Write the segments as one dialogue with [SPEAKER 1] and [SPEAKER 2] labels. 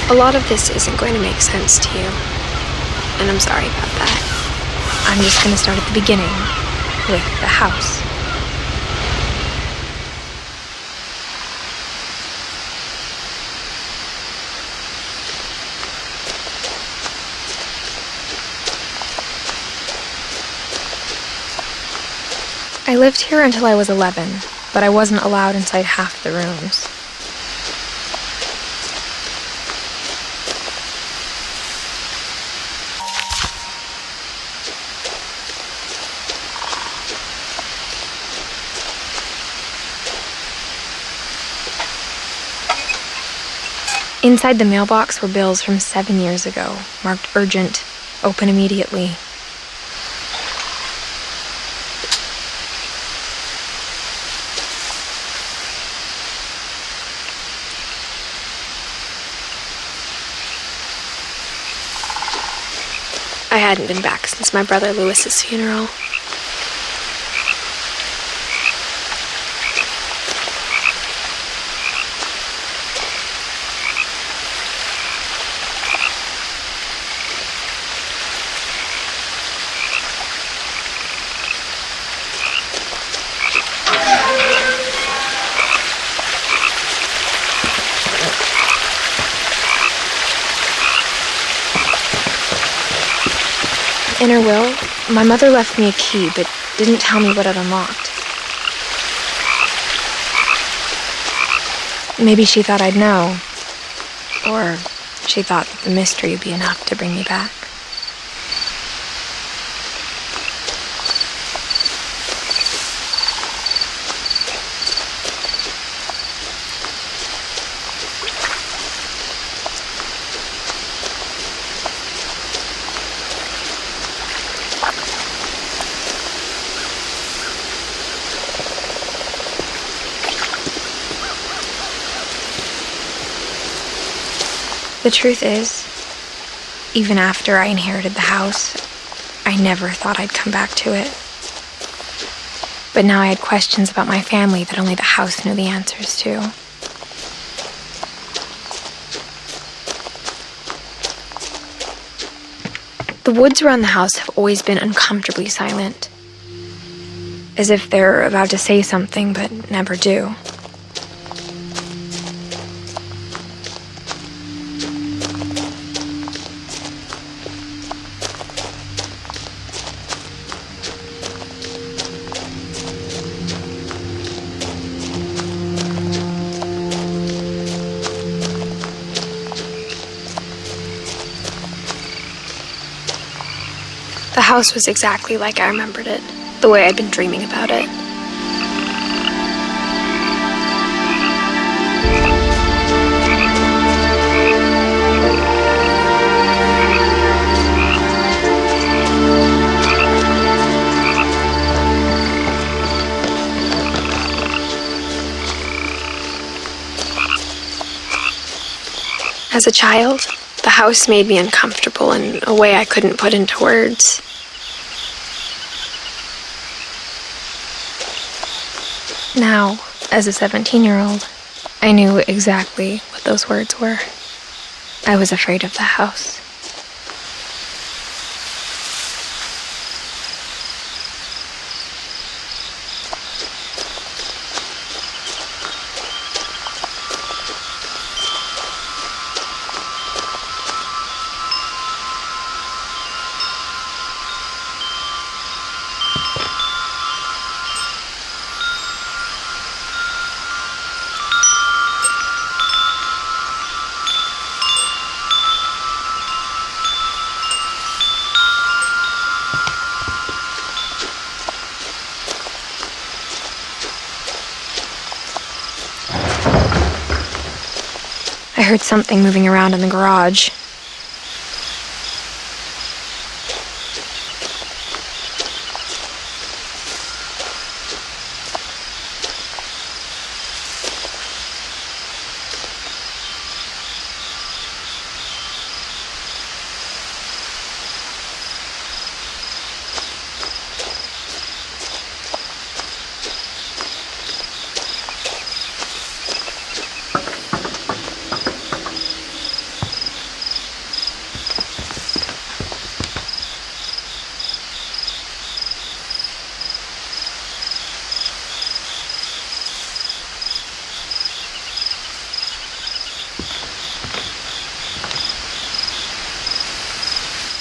[SPEAKER 1] A lot of this isn't going to make sense to you, and I'm sorry about that. I'm just going to start at the beginning, with the house. I lived here until I was 11, but I wasn't allowed inside half the rooms. Inside the mailbox were bills from 7 years ago, marked urgent, open immediately. I hadn't been back since my brother Lewis's funeral. In her will, my mother left me a key, but didn't tell me what it unlocked. Maybe she thought I'd know, or she thought that the mystery would be enough to bring me back. The truth is, even after I inherited the house, I never thought I'd come back to it. But now I had questions about my family that only the house knew the answers to. The woods around the house have always been uncomfortably silent, as if they're about to say something but never do. The house was exactly like I remembered it, the way I'd been dreaming about it. As a child, the house made me uncomfortable in a way I couldn't put into words. Now, as a 17-year-old, I knew exactly what those words were. I was afraid of the house. heard something moving around in the garage.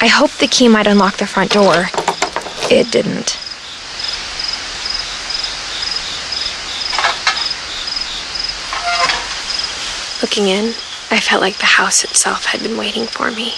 [SPEAKER 1] I hoped the key might unlock the front door. It didn't. Looking in, I felt like the house itself had been waiting for me.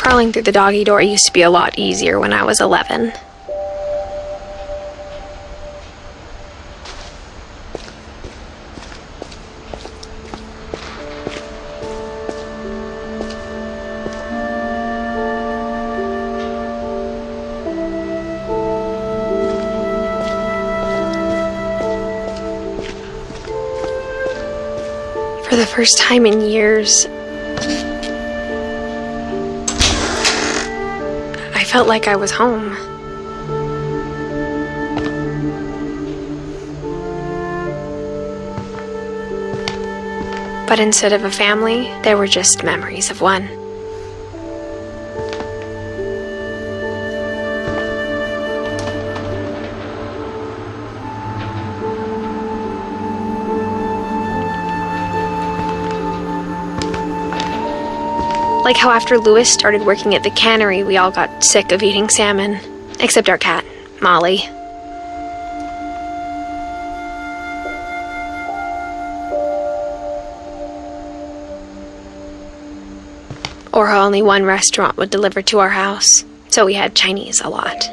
[SPEAKER 1] Crawling through the doggy door used to be a lot easier when I was 11. For the first time in years, I felt like I was home. But instead of a family, there were just memories of one. Like how after Lewis started working at the cannery, we all got sick of eating salmon. Except our cat, Molly. Or how only one restaurant would deliver to our house, so we had Chinese a lot.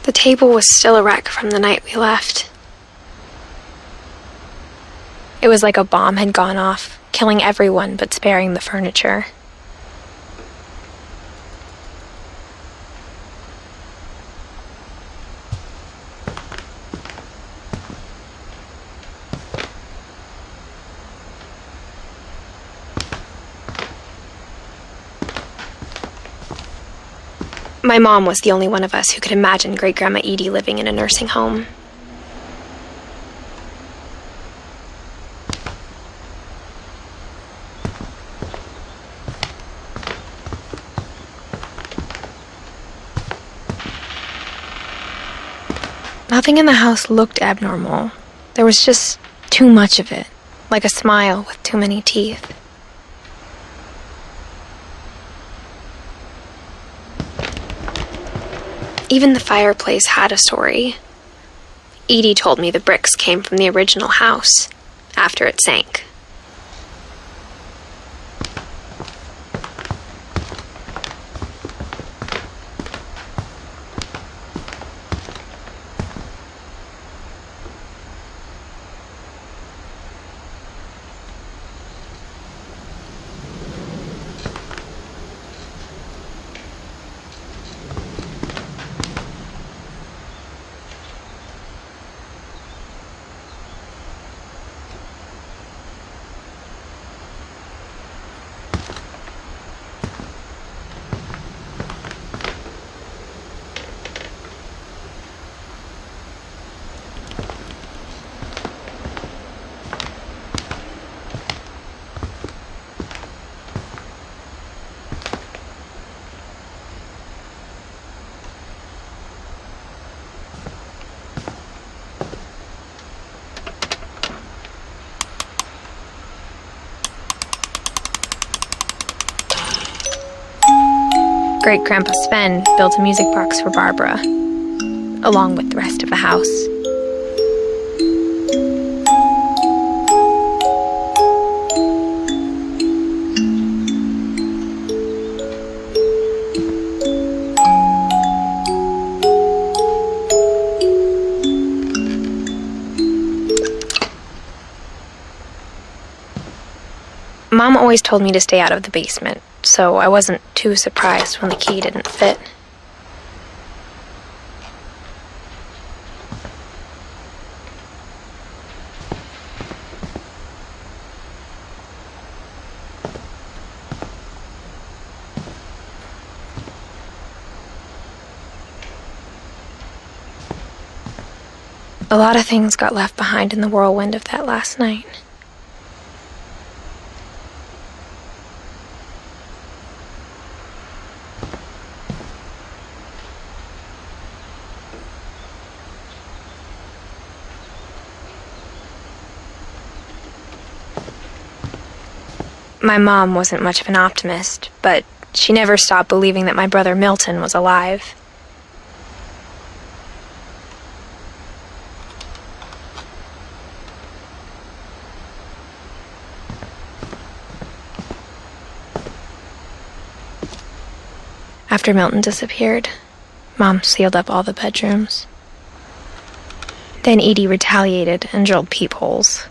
[SPEAKER 1] The table was still a wreck from the night we left. It was like a bomb had gone off, killing everyone but sparing the furniture. My mom was the only one of us who could imagine Great-Grandma Edie living in a nursing home. Nothing in the house looked abnormal. There was just too much of it, like a smile with too many teeth. Even the fireplace had a story. Edie told me the bricks came from the original house, after it sank. Great-Grandpa Sven built a music box for Barbara, along with the rest of the house. Mom always told me to stay out of the basement, so I wasn't too surprised when the key didn't fit. A lot of things got left behind in the whirlwind of that last night. My mom wasn't much of an optimist, but she never stopped believing that my brother Milton was alive. After Milton disappeared, Mom sealed up all the bedrooms. Then Edie retaliated and drilled peepholes.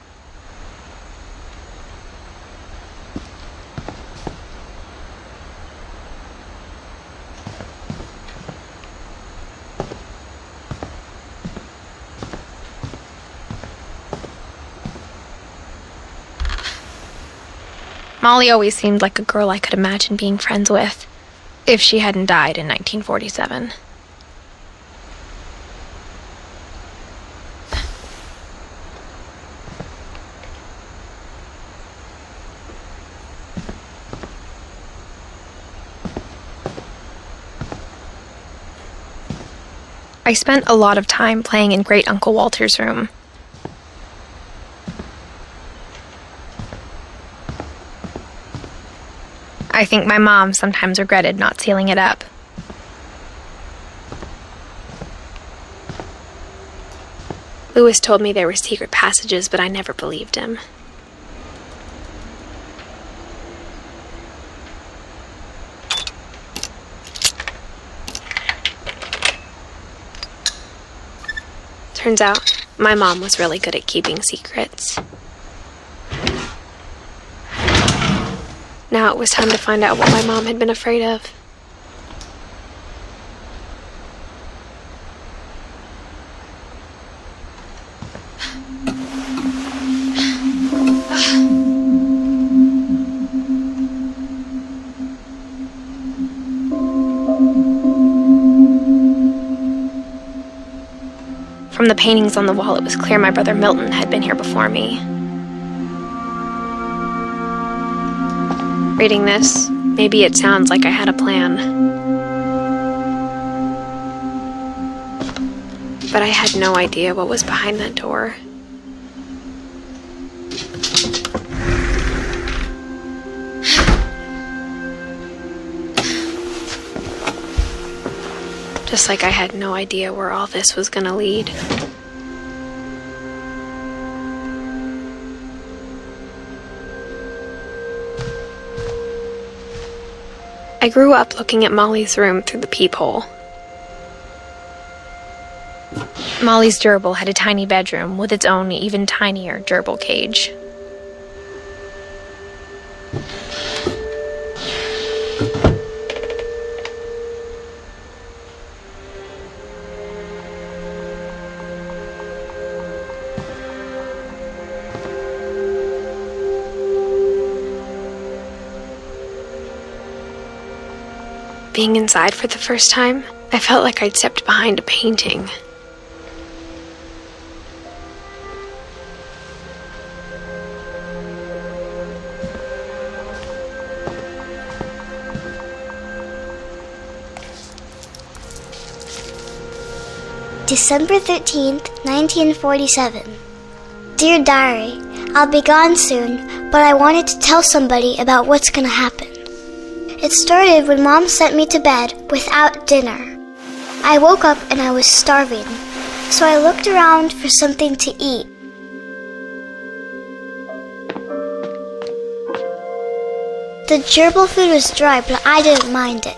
[SPEAKER 1] Molly always seemed like a girl I could imagine being friends with, if she hadn't died in 1947. I spent a lot of time playing in Great Uncle Walter's room. I think my mom sometimes regretted not sealing it up. Louis told me there were secret passages, but I never believed him. Turns out, my mom was really good at keeping secrets. Now it was time to find out what my mom had been afraid of. From the paintings on the wall, it was clear my brother Milton had been here before me. Reading this, maybe it sounds like I had a plan. But I had no idea what was behind that door. Just like I had no idea where all this was gonna lead. I grew up looking at Molly's room through the peephole. Molly's gerbil had a tiny bedroom with its own even tinier gerbil cage. Being inside for the first time, I felt like I'd stepped behind a painting.
[SPEAKER 2] December 13th, 1947. Dear Diary, I'll be gone soon, but I wanted to tell somebody about what's gonna happen. It started when Mom sent me to bed without dinner. I woke up and I was starving, so I looked around for something to eat. The gerbil food was dry, but I didn't mind it.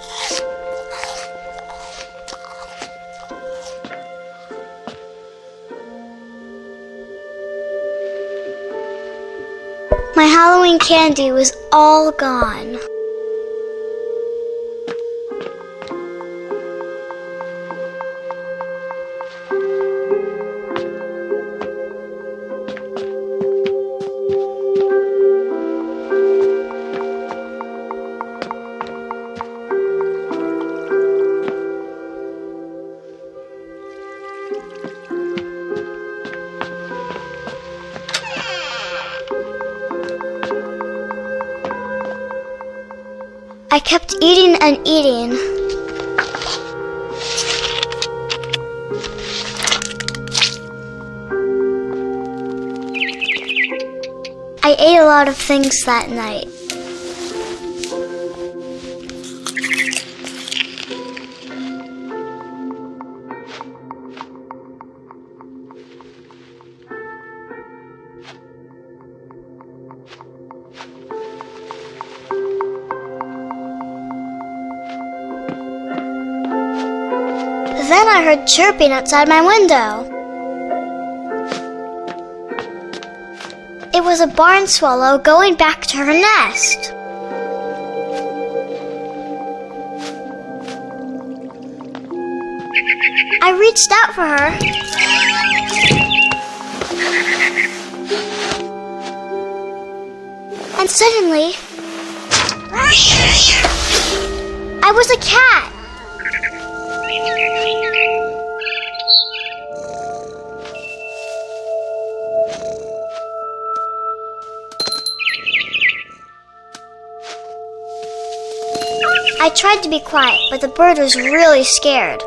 [SPEAKER 2] My Halloween candy was all gone. I kept eating and eating. I ate a lot of things that night. Then I heard chirping outside my window. It was a barn swallow going back to her nest. I reached out for her. And suddenly, I was a cat. I tried to be quiet, but the bird was really scared.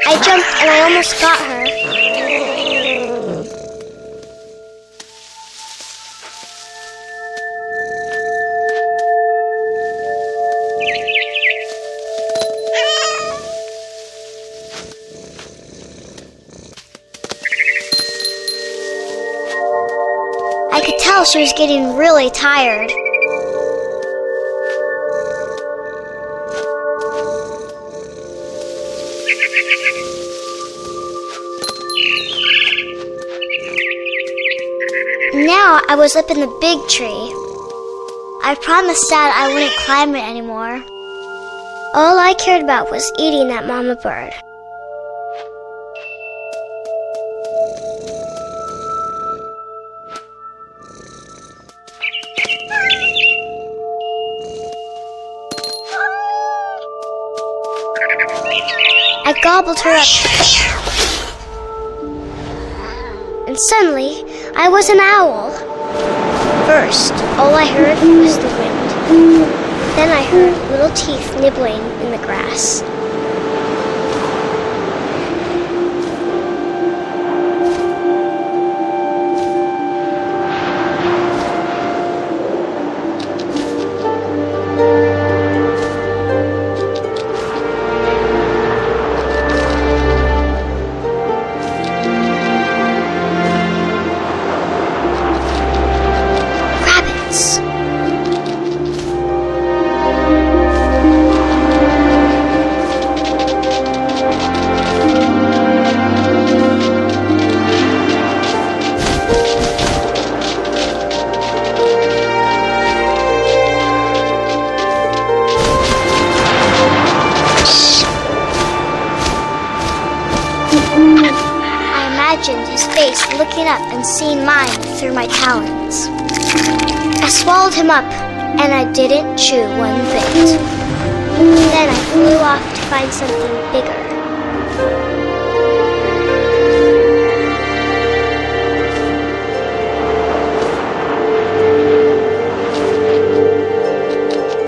[SPEAKER 2] I jumped and I almost got her. I could tell she was getting really tired. Now I was up in the big tree. I promised Dad I wouldn't climb it anymore. All I cared about was eating that mama bird. I gobbled her up. And suddenly, I was an owl. First, all I heard was the wind. Then I heard little teeth nibbling in the grass. His face looking up and seeing mine through my talons. I swallowed him up, and I didn't chew one bit. Then I flew off to find something bigger.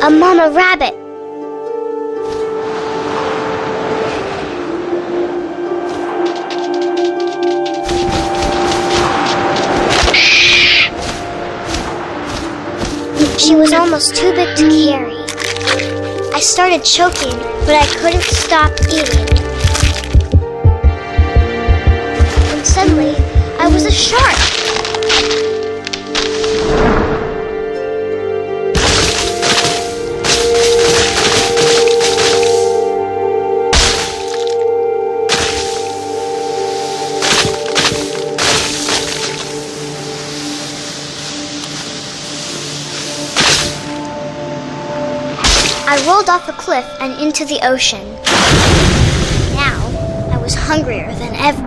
[SPEAKER 2] A mama rabbit. She was almost too big to carry. I started choking, but I couldn't stop eating. And suddenly, I was a shark. I rolled off a cliff and into the ocean. Now, I was hungrier than ever.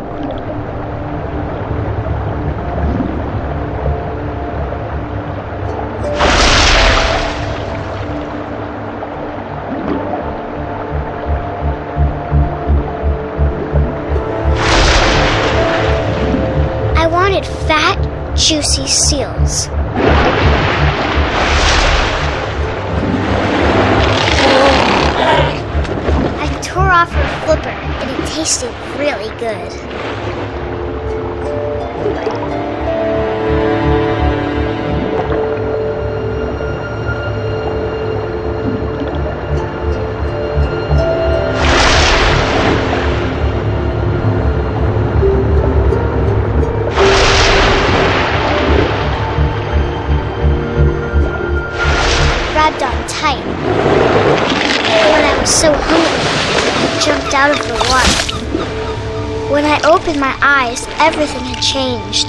[SPEAKER 2] I wanted fat, juicy seals. Tore off her flipper, and it tasted really good. Grabbed on tight. When I was so hungry, I jumped out of the water. When I opened my eyes, everything had changed.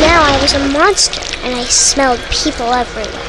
[SPEAKER 2] Now I was a monster, and I smelled people everywhere.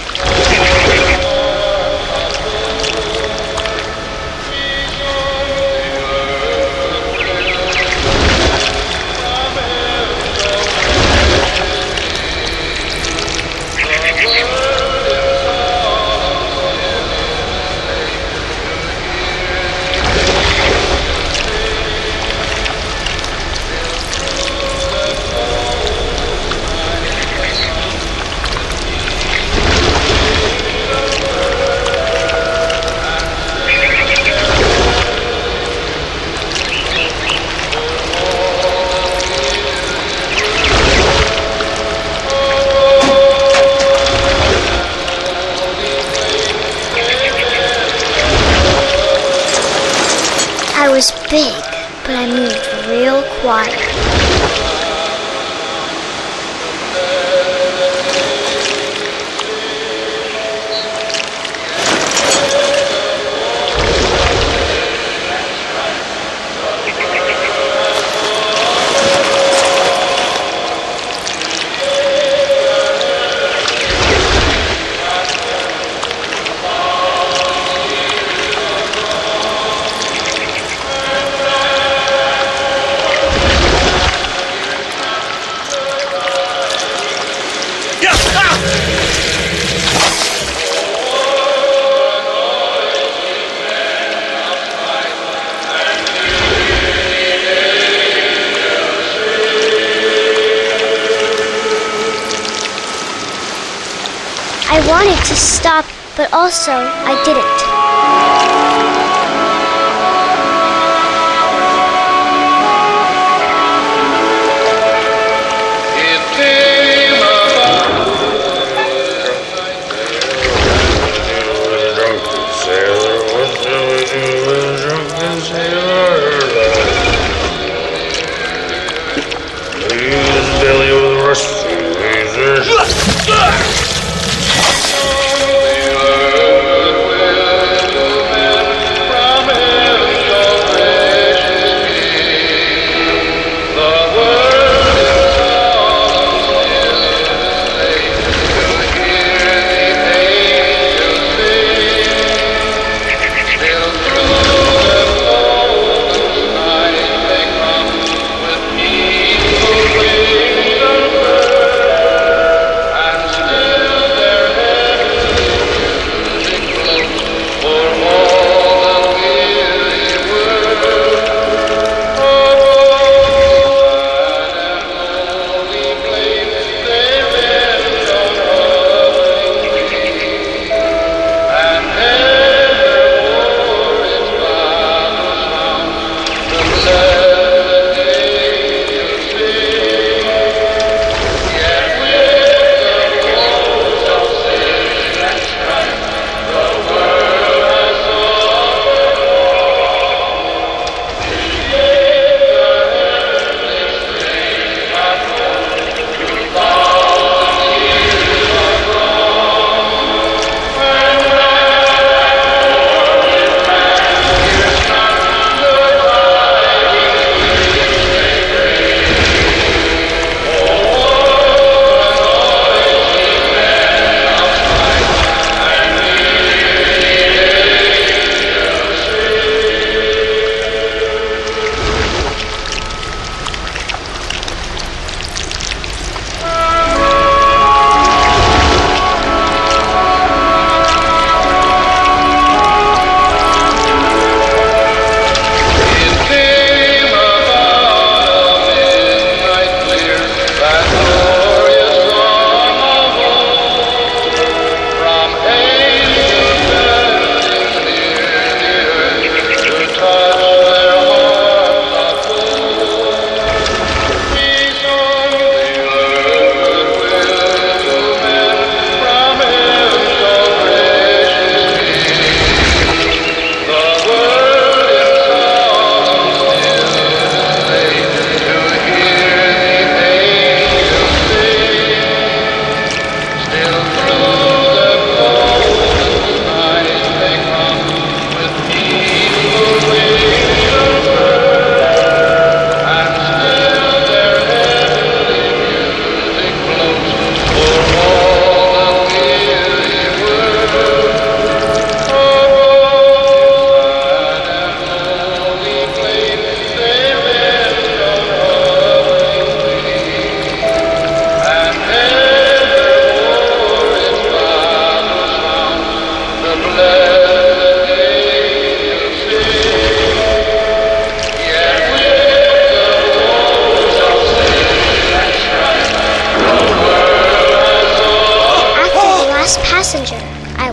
[SPEAKER 2] wanted to stop, but also I didn't.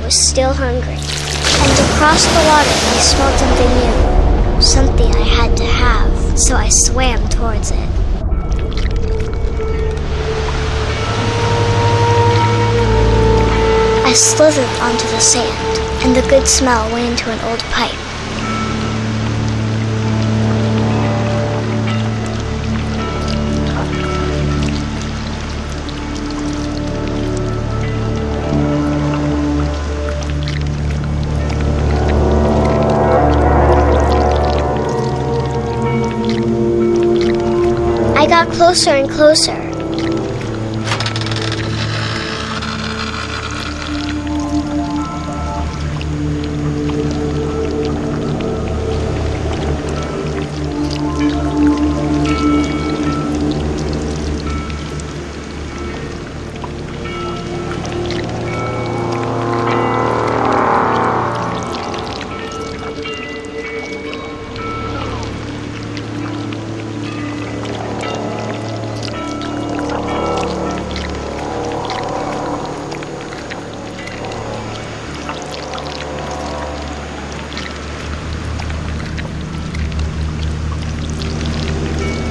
[SPEAKER 2] Still hungry. And across the water I smelled something new. Something I had to have, so I swam towards it. I slithered onto the sand, and the good smell went into an old pipe. I got closer and closer.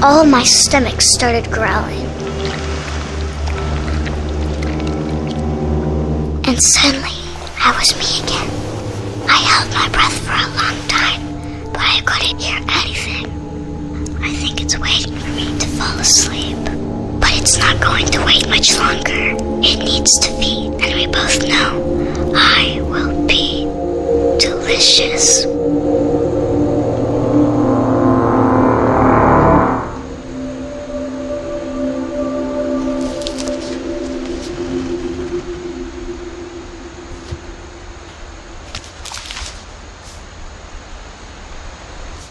[SPEAKER 2] all my stomach started growling. And suddenly, I was me again. I held my breath for a long time, but I couldn't hear anything. I think it's waiting for me to fall asleep. But it's not going to wait much longer. It needs to feed, and we both know I will be delicious.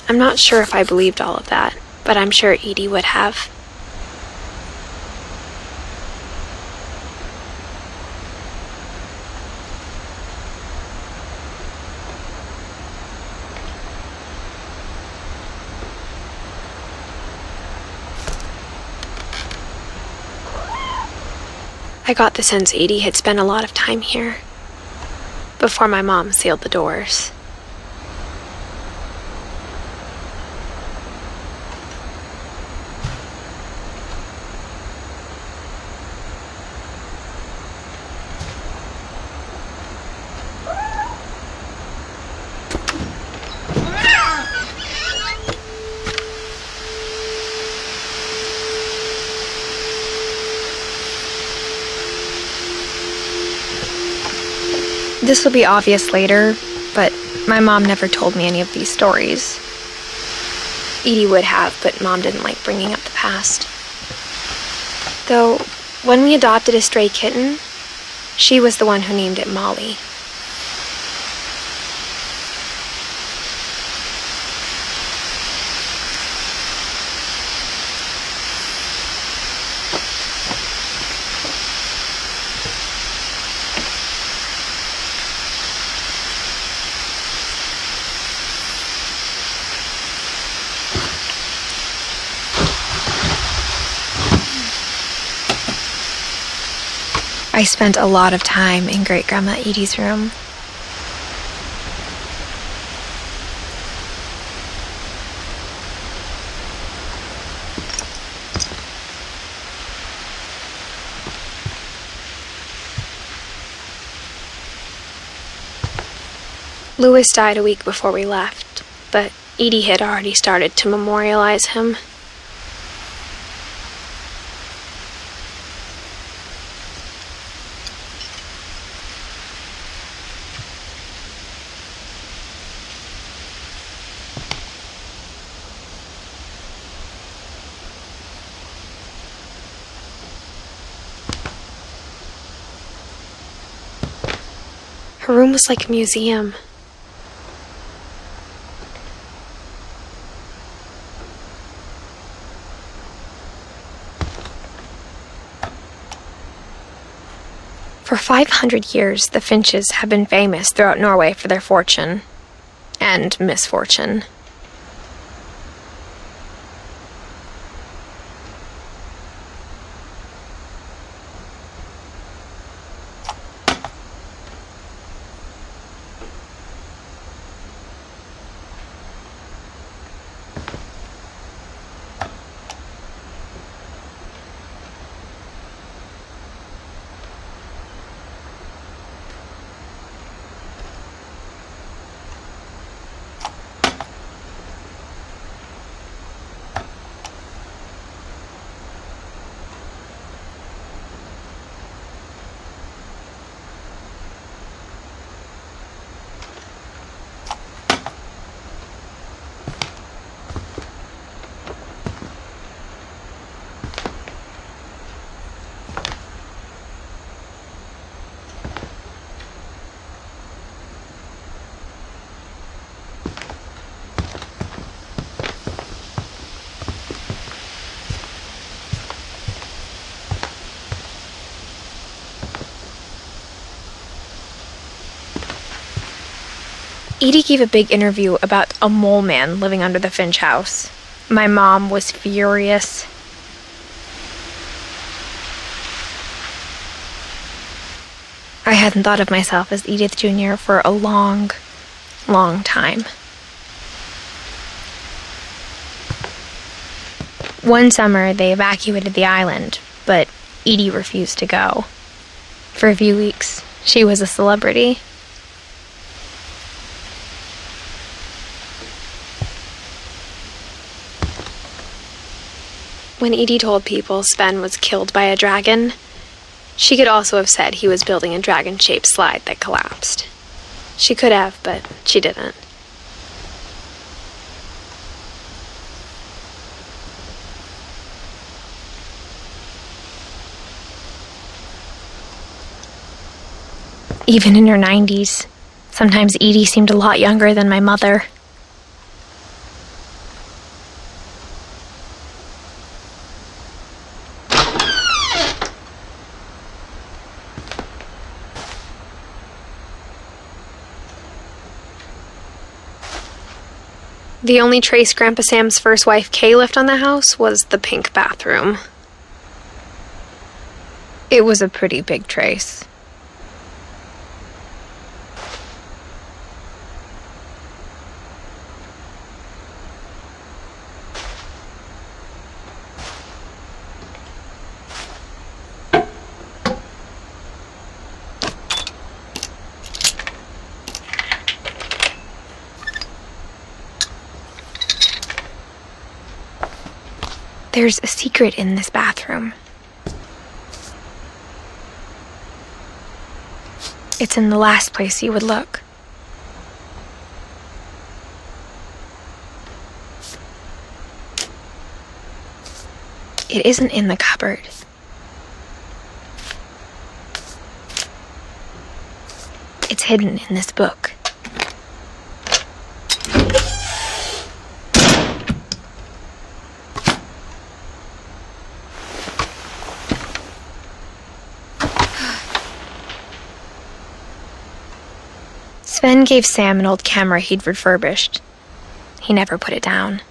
[SPEAKER 1] I'm not sure if I believed all of that, but I'm sure Edie would have. I got the sense Edie had spent a lot of time here, before my mom sealed the doors. This will be obvious later, but my mom never told me any of these stories. Edie would have, but Mom didn't like bringing up the past. Though, when we adopted a stray kitten, she was the one who named it Molly. I spent a lot of time in Great-Grandma Edie's room. Louis died a week before we left, but Edie had already started to memorialize him. Her room was like a museum. For 500 years, the Finches have been famous throughout Norway for their fortune and misfortune. Edie gave a big interview about a mole man living under the Finch house. My mom was furious. I hadn't thought of myself as Edith Jr. for a long, long time. One summer, they evacuated the island, but Edie refused to go. For a few weeks, she was a celebrity. When Edie told people Sven was killed by a dragon, she could also have said he was building a dragon-shaped slide that collapsed. She could have, but she didn't. Even in her 90s, sometimes Edie seemed a lot younger than my mother. The only trace Grandpa Sam's first wife, Kay, left on the house was the pink bathroom. It was a pretty big trace. There's a secret in this bathroom. It's in the last place you would look. It isn't in the cupboard. It's hidden in this book. Sven gave Sam an old camera he'd refurbished. He never put it down.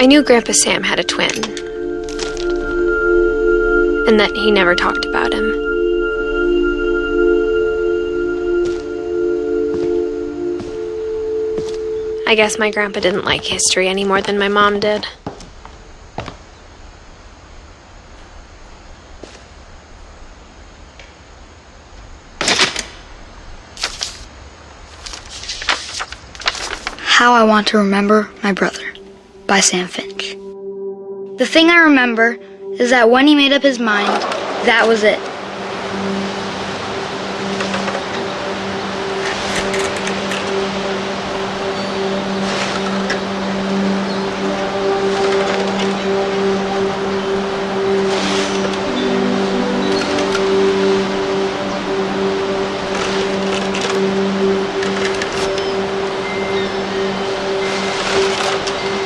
[SPEAKER 1] I knew Grandpa Sam had a twin, and that he never talked about him. I guess my grandpa didn't like history any more than my mom did.
[SPEAKER 3] How I Want to Remember My Brother by Sam Finch. The thing I remember is that when he made up his mind, that was it.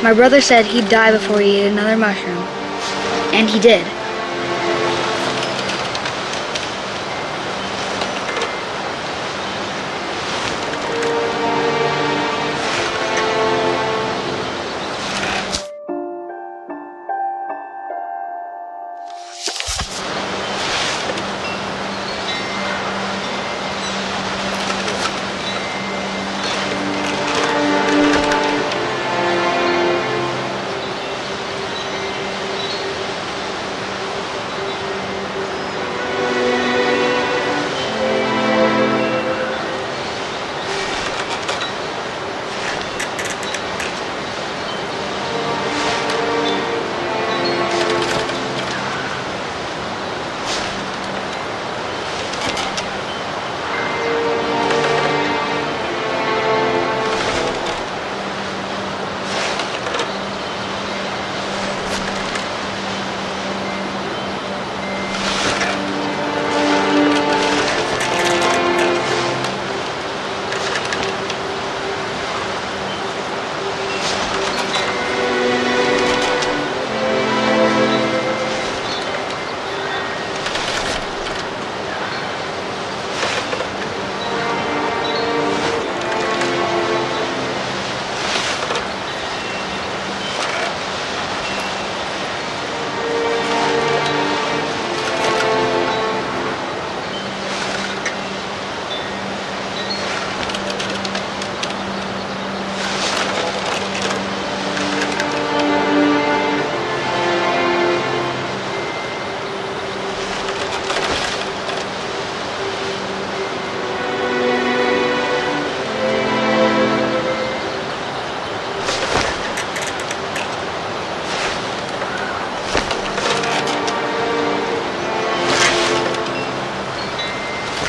[SPEAKER 3] My brother said he'd die before he ate another mushroom, and he did.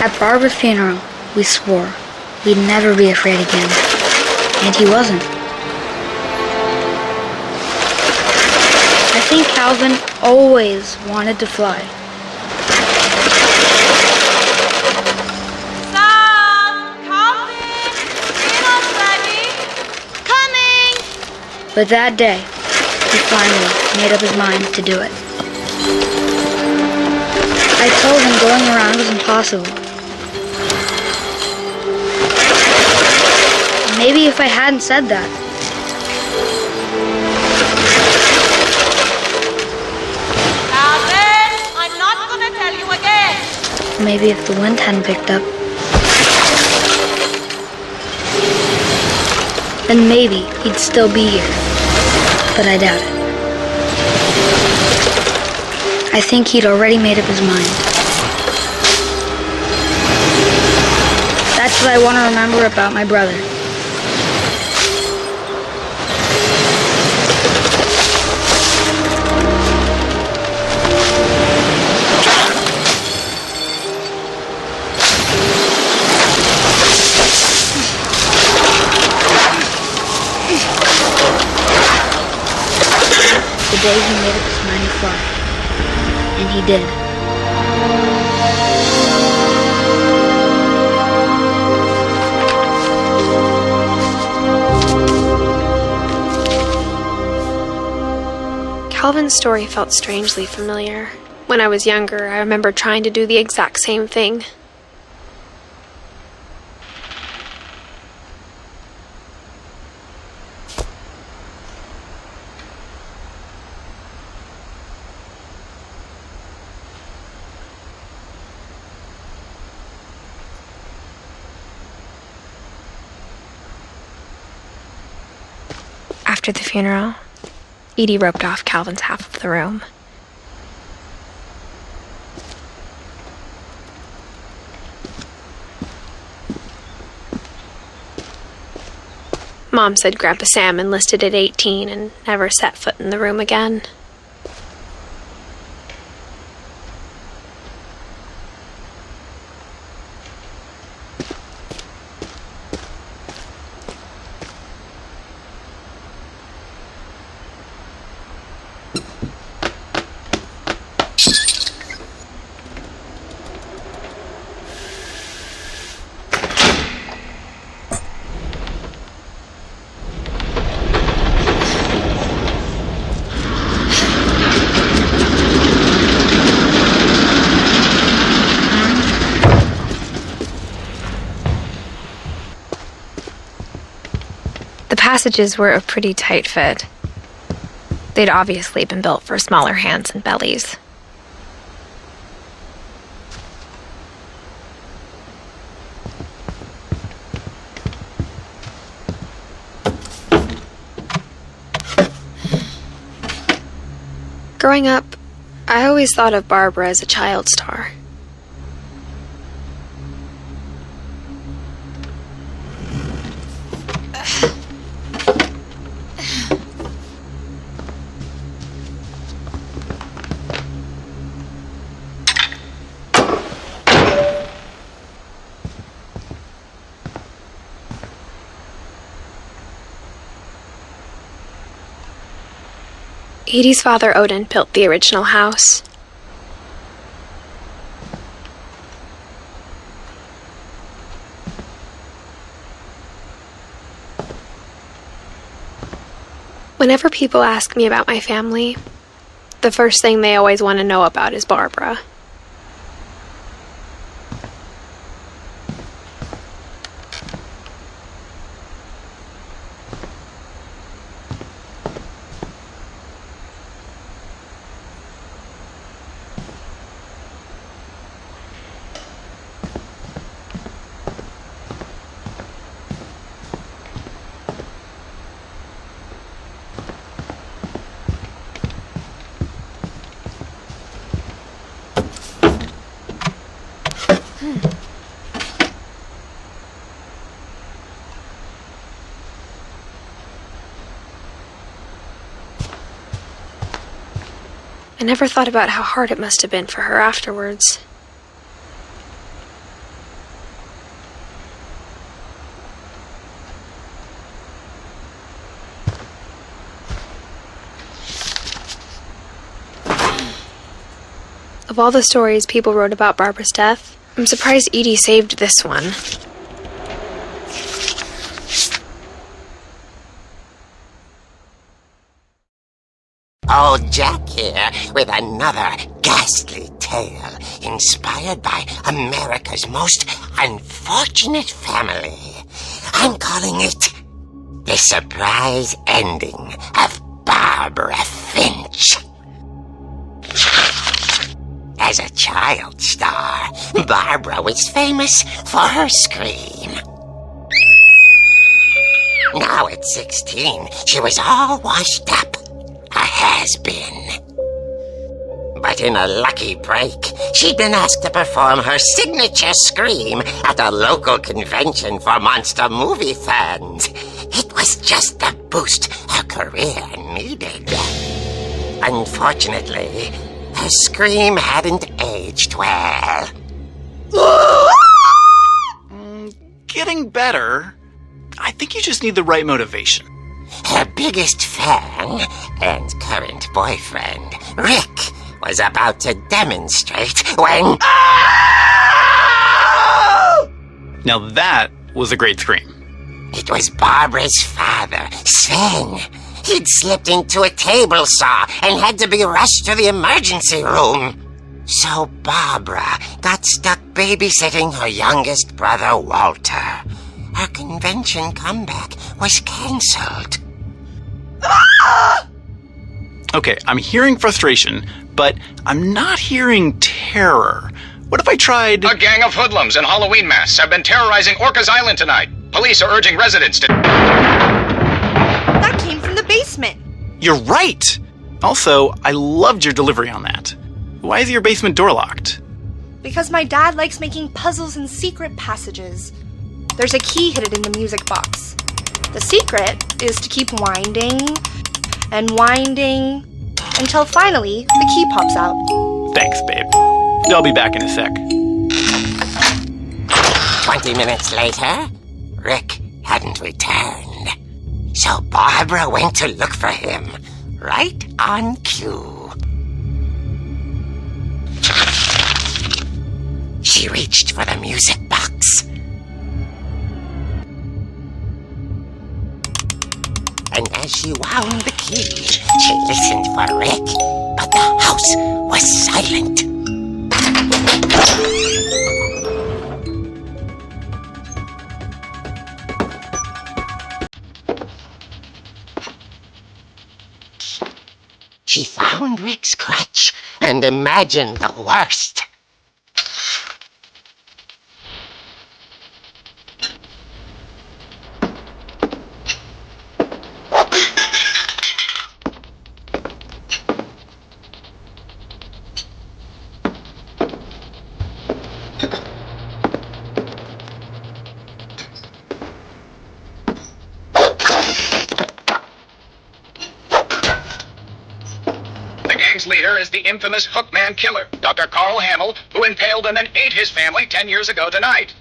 [SPEAKER 3] At Barbara's funeral, we swore we'd never be afraid again. And he wasn't. I think Calvin always wanted to fly. But that day, he finally made up his mind to do it. I told him going around was impossible. Maybe if I hadn't said that.
[SPEAKER 4] Calvin, I'm not going to tell you again.
[SPEAKER 3] Maybe if the wind hadn't picked up. Then maybe he'd still be here. But I doubt it. I think he'd already made up his mind. That's what I want to remember about my brother. The day he made up his mind to fly. And he did.
[SPEAKER 1] Calvin's story felt strangely familiar. When I was younger, I remember trying to do the exact same thing. After the funeral, Edie roped off Calvin's half of the room. Mom said Grandpa Sam enlisted at 18 and never set foot in the room again. The passages were a pretty tight fit. They'd obviously been built for smaller hands and bellies. Growing up, I always thought of Barbara as a child star. Edie's father, Odin, built the original house. Whenever people ask me about my family, the first thing they always want to know about is Barbara. I never thought about how hard it must have been for her afterwards. Of all the stories people wrote about Barbara's death, I'm surprised Edie saved this one.
[SPEAKER 5] Old Jack here with another ghastly tale inspired by America's most unfortunate family. I'm calling it The Surprise Ending of Barbara Finch. As a child star, Barbara was famous for her scream. Now at 16, she was all washed up. A has-been. But in a lucky break, she'd been asked to perform her signature scream at a local convention for monster movie fans. It was just the boost her career needed. Unfortunately, her scream hadn't aged well.
[SPEAKER 6] Getting better. I think you just need the right motivation.
[SPEAKER 5] Her biggest fan and current boyfriend, Rick, was about to demonstrate when...
[SPEAKER 6] Now that was a great scream.
[SPEAKER 5] It was Barbara's father, Sven. He'd slipped into a table saw and had to be rushed to the emergency room. So Barbara got stuck babysitting her youngest brother, Walter. Her convention comeback was cancelled.
[SPEAKER 6] Okay, I'm hearing frustration, but I'm not hearing terror. What if I tried...
[SPEAKER 7] A gang of hoodlums in Halloween masks have been terrorizing Orcas Island tonight. Police are urging residents to...
[SPEAKER 4] That came from the basement.
[SPEAKER 6] You're right! Also, I loved your delivery on that. Why is your basement door locked?
[SPEAKER 4] Because my dad likes making puzzles and secret passages. There's a key hidden in the music box. The secret is to keep winding and winding until finally the key pops out.
[SPEAKER 6] Thanks, babe. I'll be back in a sec.
[SPEAKER 5] 20 minutes later, Rick hadn't returned. So Barbara went to look for him, right on cue. She reached for the music box. And as she wound the key, she listened for Rick, but the house was silent. She found Rick's crutch and imagined the worst.
[SPEAKER 7] Leader is the infamous Hookman killer, Dr. Carl Hamill, who impaled and then ate his family 10 years ago tonight.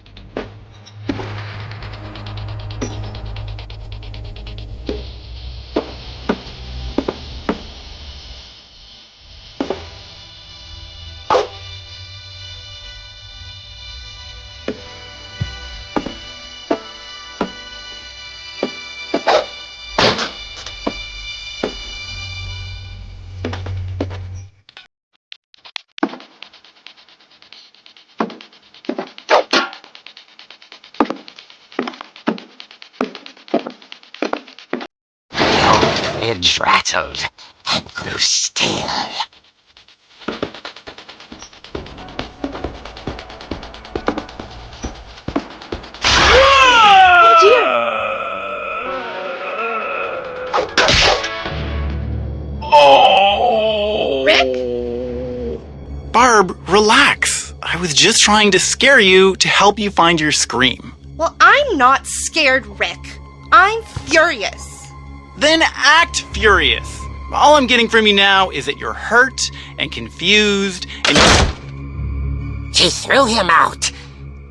[SPEAKER 5] Fridge rattled and grew still.
[SPEAKER 4] Oh dear!
[SPEAKER 6] Oh!
[SPEAKER 4] Rick?
[SPEAKER 6] Barb, relax. I was just trying to scare you to help you find your scream.
[SPEAKER 4] Well, I'm not scared, Rick. I'm furious.
[SPEAKER 6] Then act furious. All I'm getting from you now is that you're hurt and confused and...
[SPEAKER 5] She threw him out,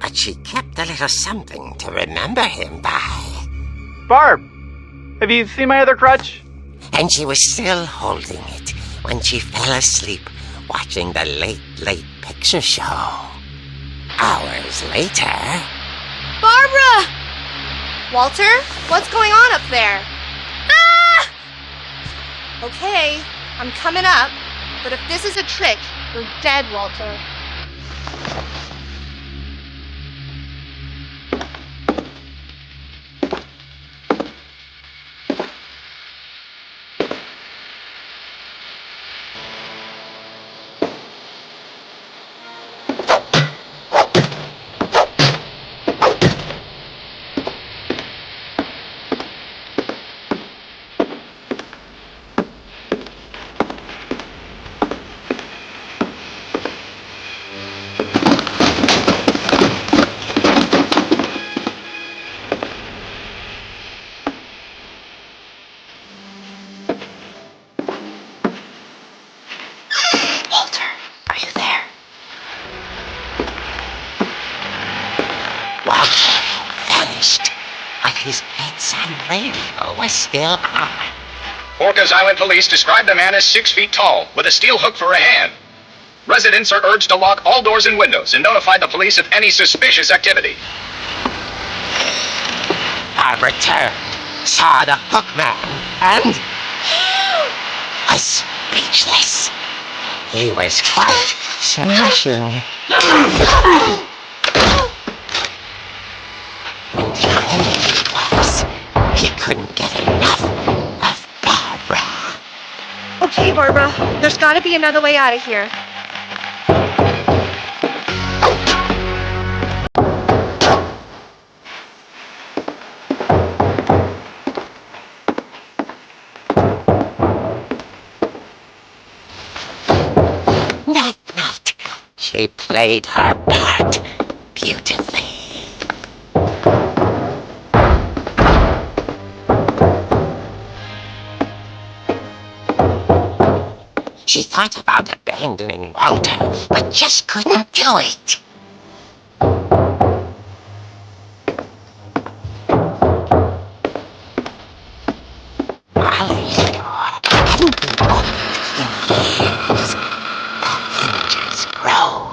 [SPEAKER 5] but she kept a little something to remember him by.
[SPEAKER 6] Barb, have you seen my other crutch?
[SPEAKER 5] And she was still holding it when she fell asleep watching the Late Picture Show. Hours later...
[SPEAKER 4] Barbara! Walter, what's going on up there? Ah! Okay, I'm coming up, but if this is a trick, you're dead, Walter.
[SPEAKER 5] His bedside radio was still on.
[SPEAKER 7] Orcas Island police describe the man as 6 feet tall, with a steel hook for a hand. Residents are urged to lock all doors and windows and notify the police of any suspicious activity.
[SPEAKER 5] Barbara turned, saw the hook man, and was speechless. He was quite smashing. He couldn't get enough of Barbara.
[SPEAKER 4] Okay, Barbara, there's gotta be another way out of here.
[SPEAKER 5] That night, she played her part beautifully. She thought about abandoning Walter, but just couldn't do it. Molly hadn't been opened in years. The hinges grow.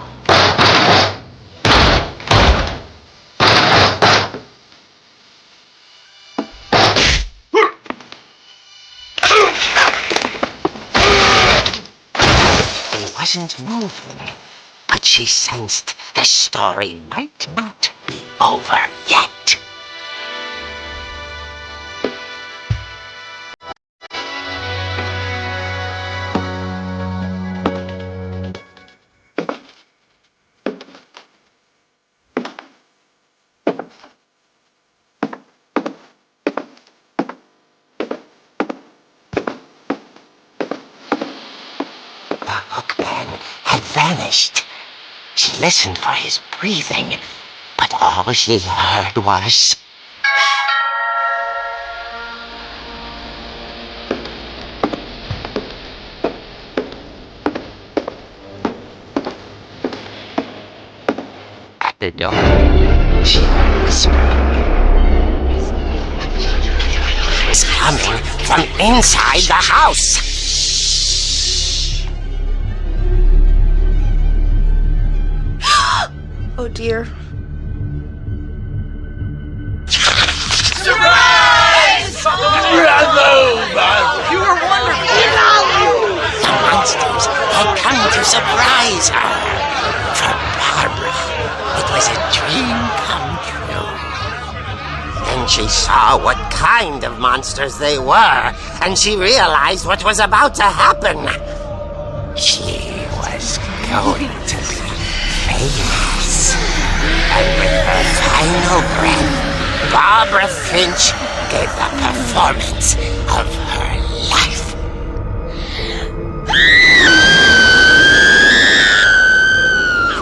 [SPEAKER 5] Wasn't moving, but she sensed the story might not be over yet. Vanished. She listened for his breathing, but all she heard was... At the door, she heard whispering. It was coming from inside the house.
[SPEAKER 4] Oh dear.
[SPEAKER 5] Surprise!
[SPEAKER 8] You were wonderful!
[SPEAKER 5] The monsters had come to surprise her. For Barbara, it was a dream come true. Then she saw what kind of monsters they were, and she realized what was about to happen. She was going to be famous. And with her final breath, Barbara Finch gave the performance of her life.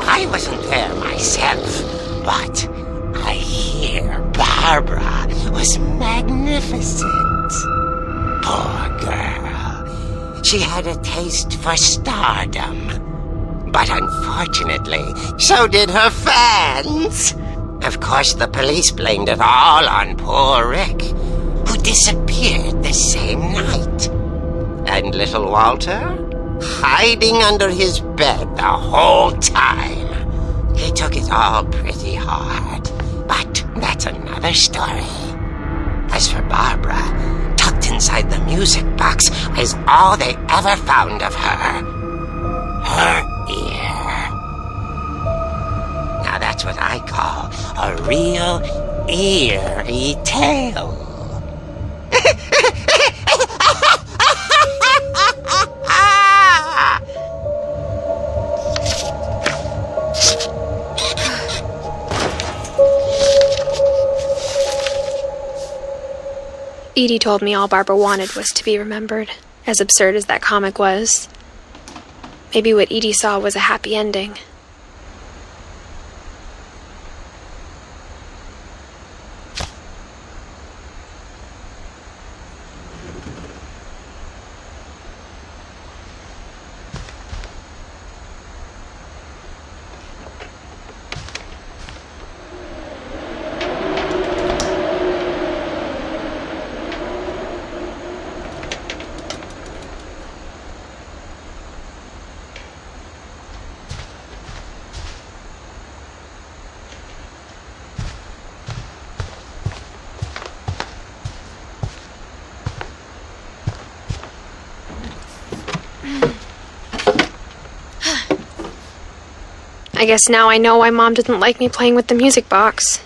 [SPEAKER 5] I wasn't there myself, but I hear Barbara was magnificent. Poor girl. She had a taste for stardom. But unfortunately, so did her fans. Of course, the police blamed it all on poor Rick, who disappeared the same night. And little Walter? hiding under his bed the whole time. He took it all pretty hard, but that's another story. As for Barbara, tucked inside the music box is all they ever found of her. Her ear. Now that's what I call a real eerie tale.
[SPEAKER 1] Edie told me all Barbara wanted was to be remembered, as absurd as that comic was. Maybe what Edie saw was a happy ending. I guess now I know why Mom didn't like me playing with the music box.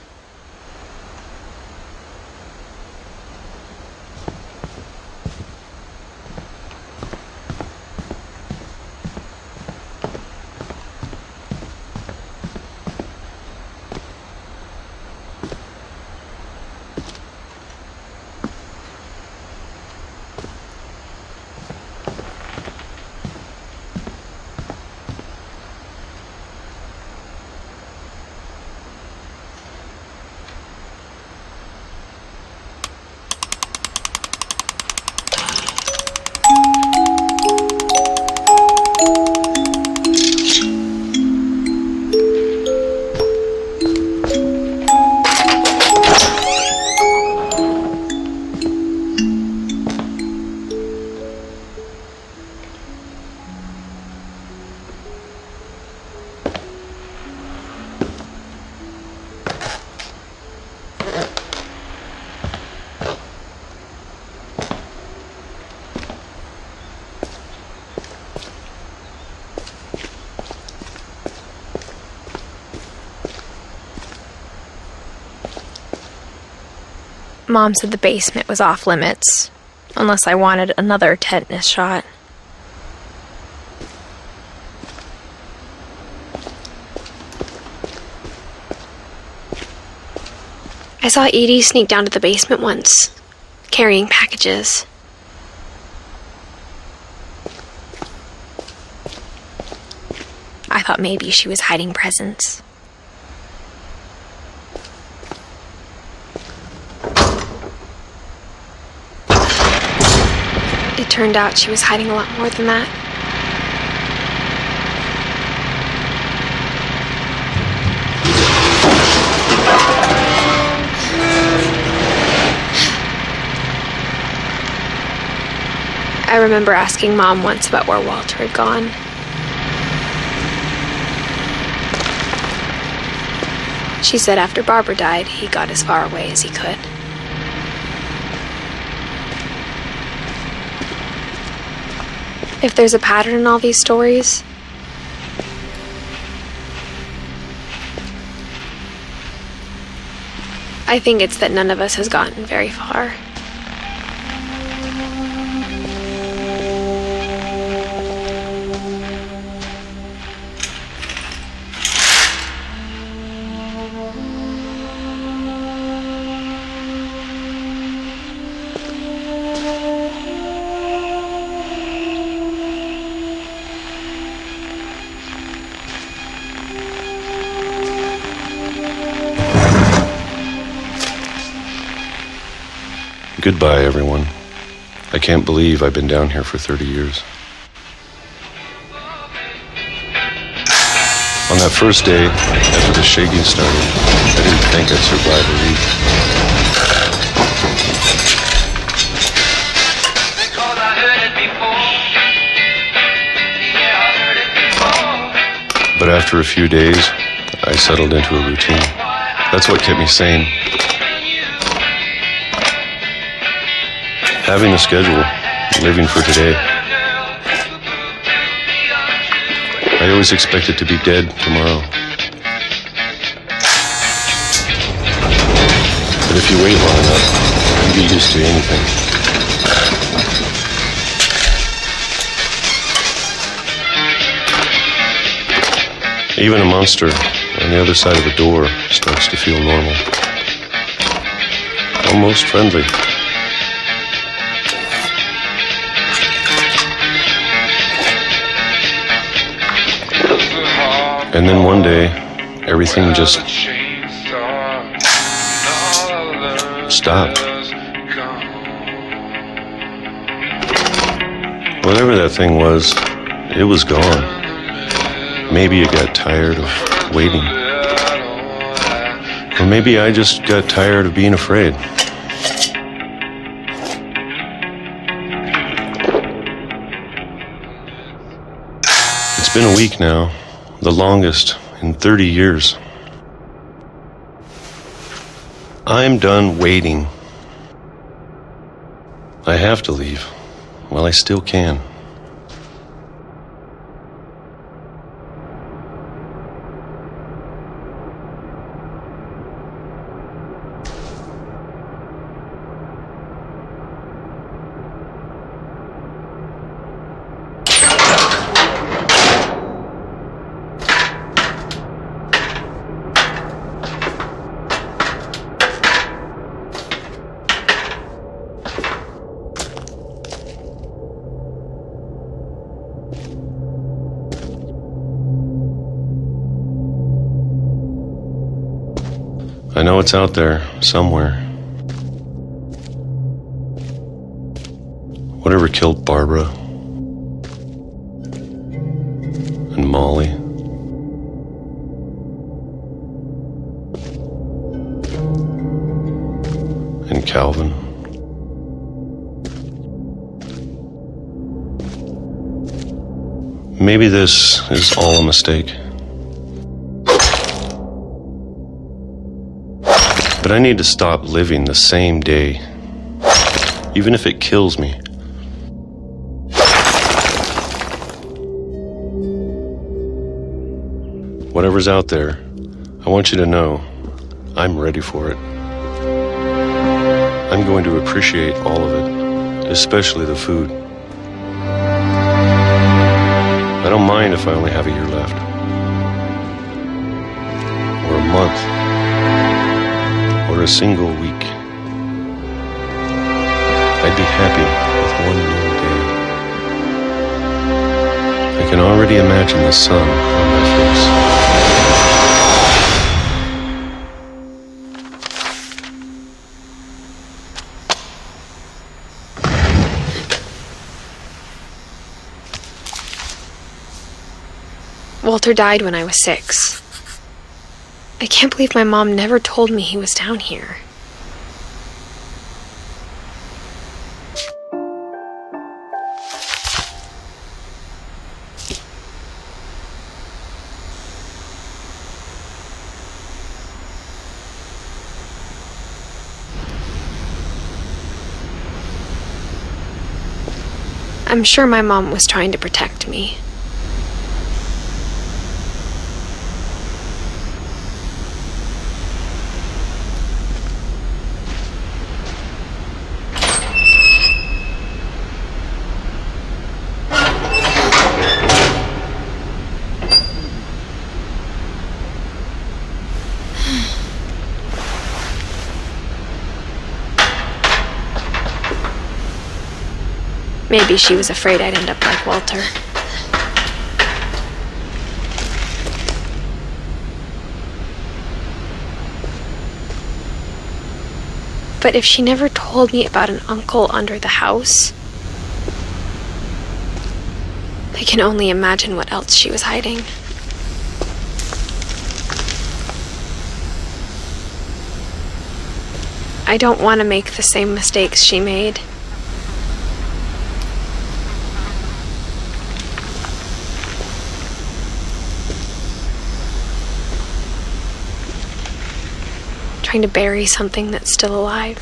[SPEAKER 1] Mom said the basement was off limits, unless I wanted another tetanus shot. I saw Edie sneak down to the basement once, carrying packages. I thought maybe she was hiding presents. It turned out she was hiding a lot more than that. I remember asking Mom once about where Walter had gone. She said after Barbara died, he got as far away as he could. If there's a pattern in all these stories, I think it's that none of us has gotten very far.
[SPEAKER 8] Goodbye, everyone. I can't believe I've been down here for 30 years. On that first day, after the shaking started, I didn't think I'd survive a week.
[SPEAKER 9] Because I heard it before.
[SPEAKER 8] But after a few days, I settled into a routine. That's what kept me sane. Having a schedule, living for today. I always expected to be dead tomorrow. But if you wait long enough, you get used to anything. Even a monster on the other side of the door starts to feel normal. Almost friendly. And then one day, everything just stopped. Whatever that thing was, it was gone. Maybe it got tired of waiting. Or maybe I just got tired of being afraid. It's been a week now, the longest in 30 years. I'm done waiting. I have to leave while I still can. I know it's out there, somewhere. Whatever killed Barbara and Molly and Calvin. Maybe this is all a mistake. But I need to stop living the same day, even if it kills me. Whatever's out there, I want you to know I'm ready for it. I'm going to appreciate all of it, especially the food. I don't mind if I only have a year left, or a month, or a single week. I'd be happy with one new day. I can already imagine the sun on my face.
[SPEAKER 1] Walter died when I was 6. I can't believe my mom never told me he was down here. I'm sure my mom was trying to protect me. Maybe she was afraid I'd end up like Walter. But if she never told me about an uncle under the house, I can only imagine what else she was hiding. I don't want to make the same mistakes she made. trying to bury something that's still alive.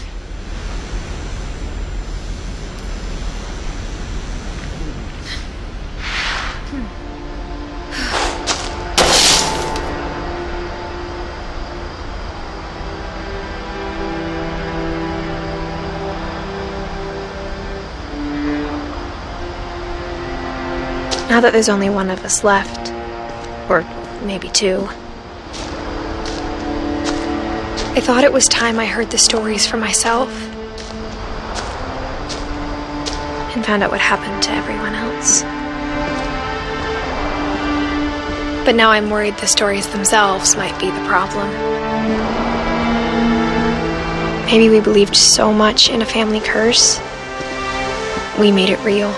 [SPEAKER 1] Now that there's only one of us left, or maybe two, I thought it was time I heard the stories for myself and found out what happened to everyone else. But now I'm worried the stories themselves might be the problem. Maybe we believed so much in a family curse, we made it real.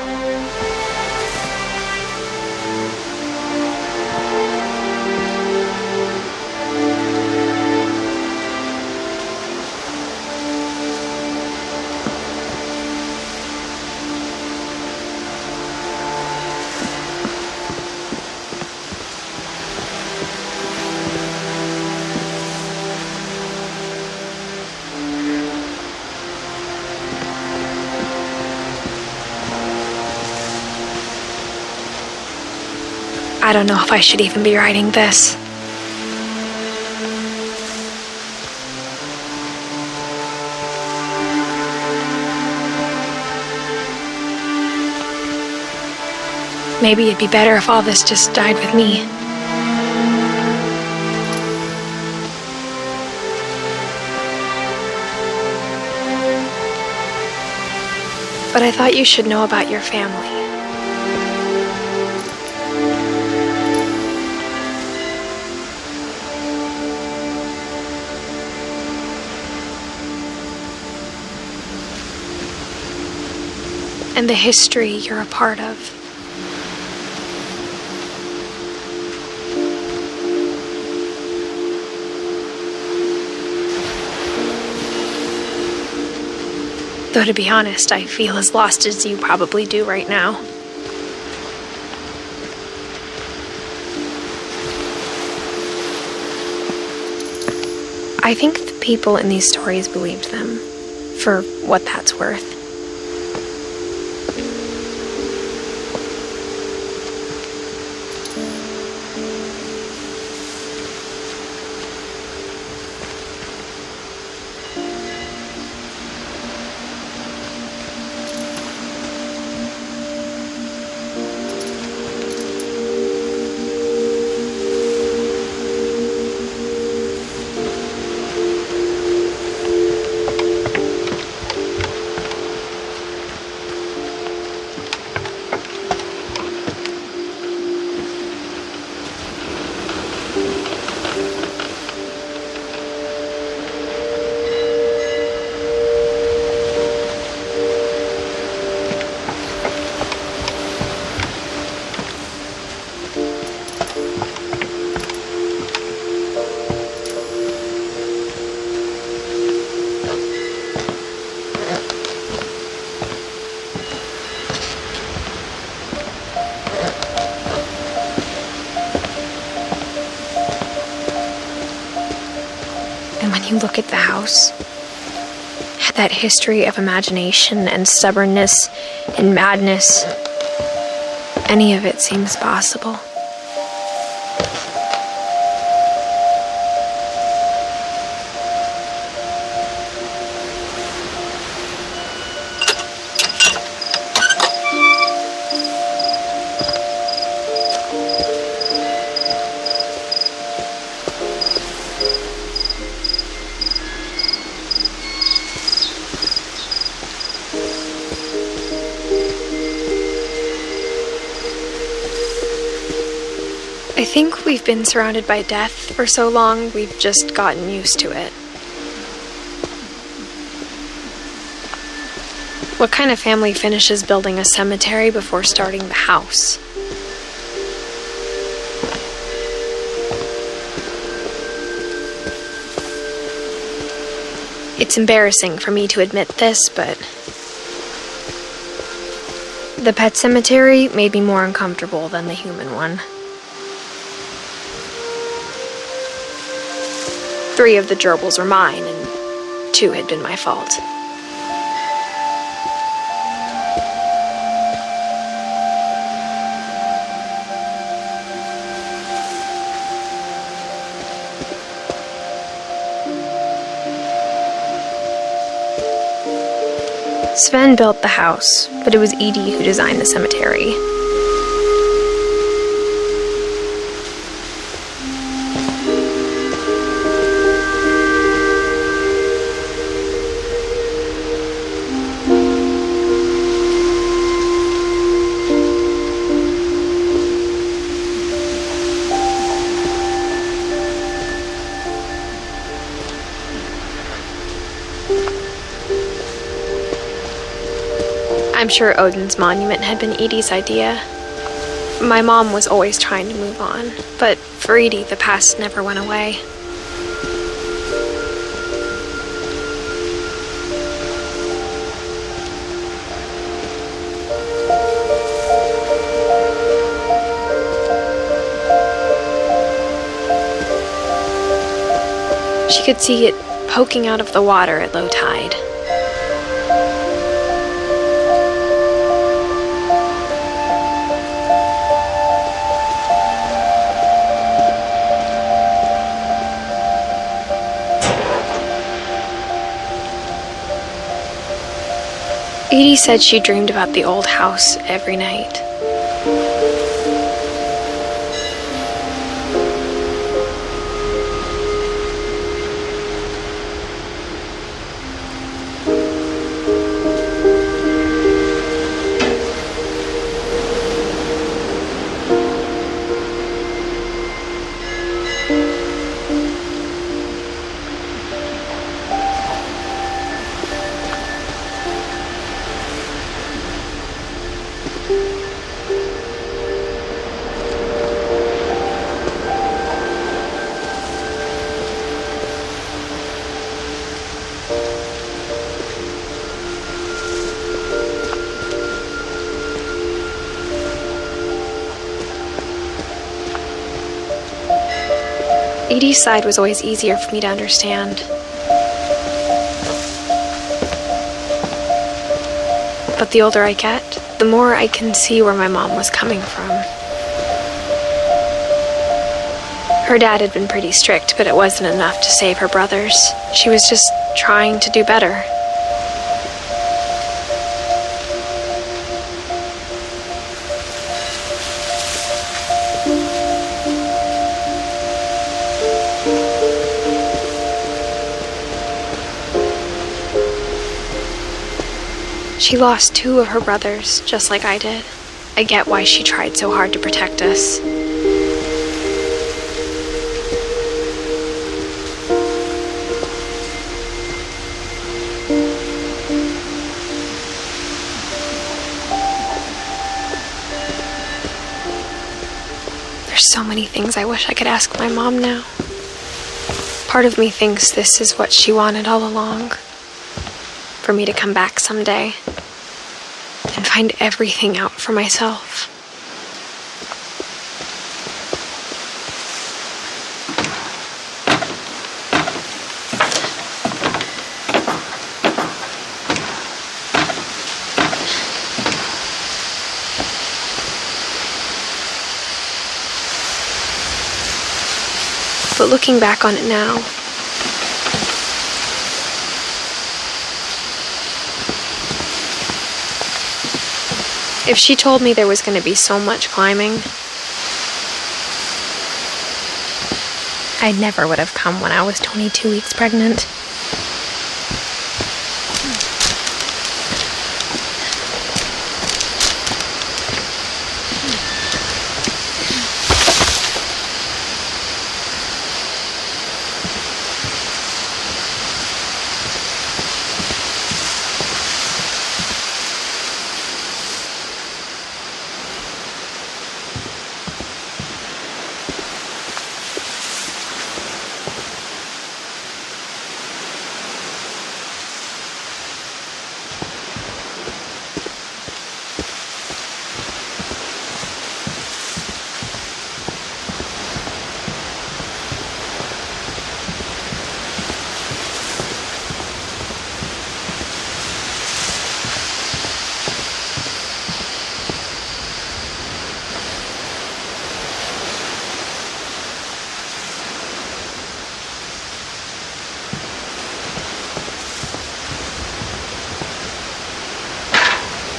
[SPEAKER 1] I don't know if I should even be writing this. Maybe it'd be better if all this just died with me. But I thought you should know about your family. And the history you're a part of. Though to be honest, I feel as lost as you probably do right now. I think the people in these stories believed them, for what that's worth. You look at the house, that history of imagination and stubbornness and madness, any of it seems possible. I think we've been surrounded by death for so long, we've just gotten used to it. What kind of family finishes building a cemetery before starting the house? It's embarrassing for me to admit this, but the pet cemetery made me more uncomfortable than the human one. 3 of the gerbils were mine, and 2 had been my fault. Sven built the house, but it was Edie who designed the cemetery. I'm sure Odin's monument had been Edie's idea. My mom was always trying to move on, but for Edie, the past never went away. She could see it poking out of the water at low tide. Edie said she dreamed about the old house every night. Edie's side was always easier for me to understand. But the older I get, the more I can see where my mom was coming from. Her dad had been pretty strict, but it wasn't enough to save her brothers. She was just trying to do better. She lost 2 of her brothers, just like I did. I get why she tried so hard to protect us. There's so many things I wish I could ask my mom now. Part of me thinks this is what she wanted all along. For me to come back someday and find everything out for myself. But looking back on it now, if she told me there was going to be so much climbing, I never would have come when I was 22 weeks pregnant.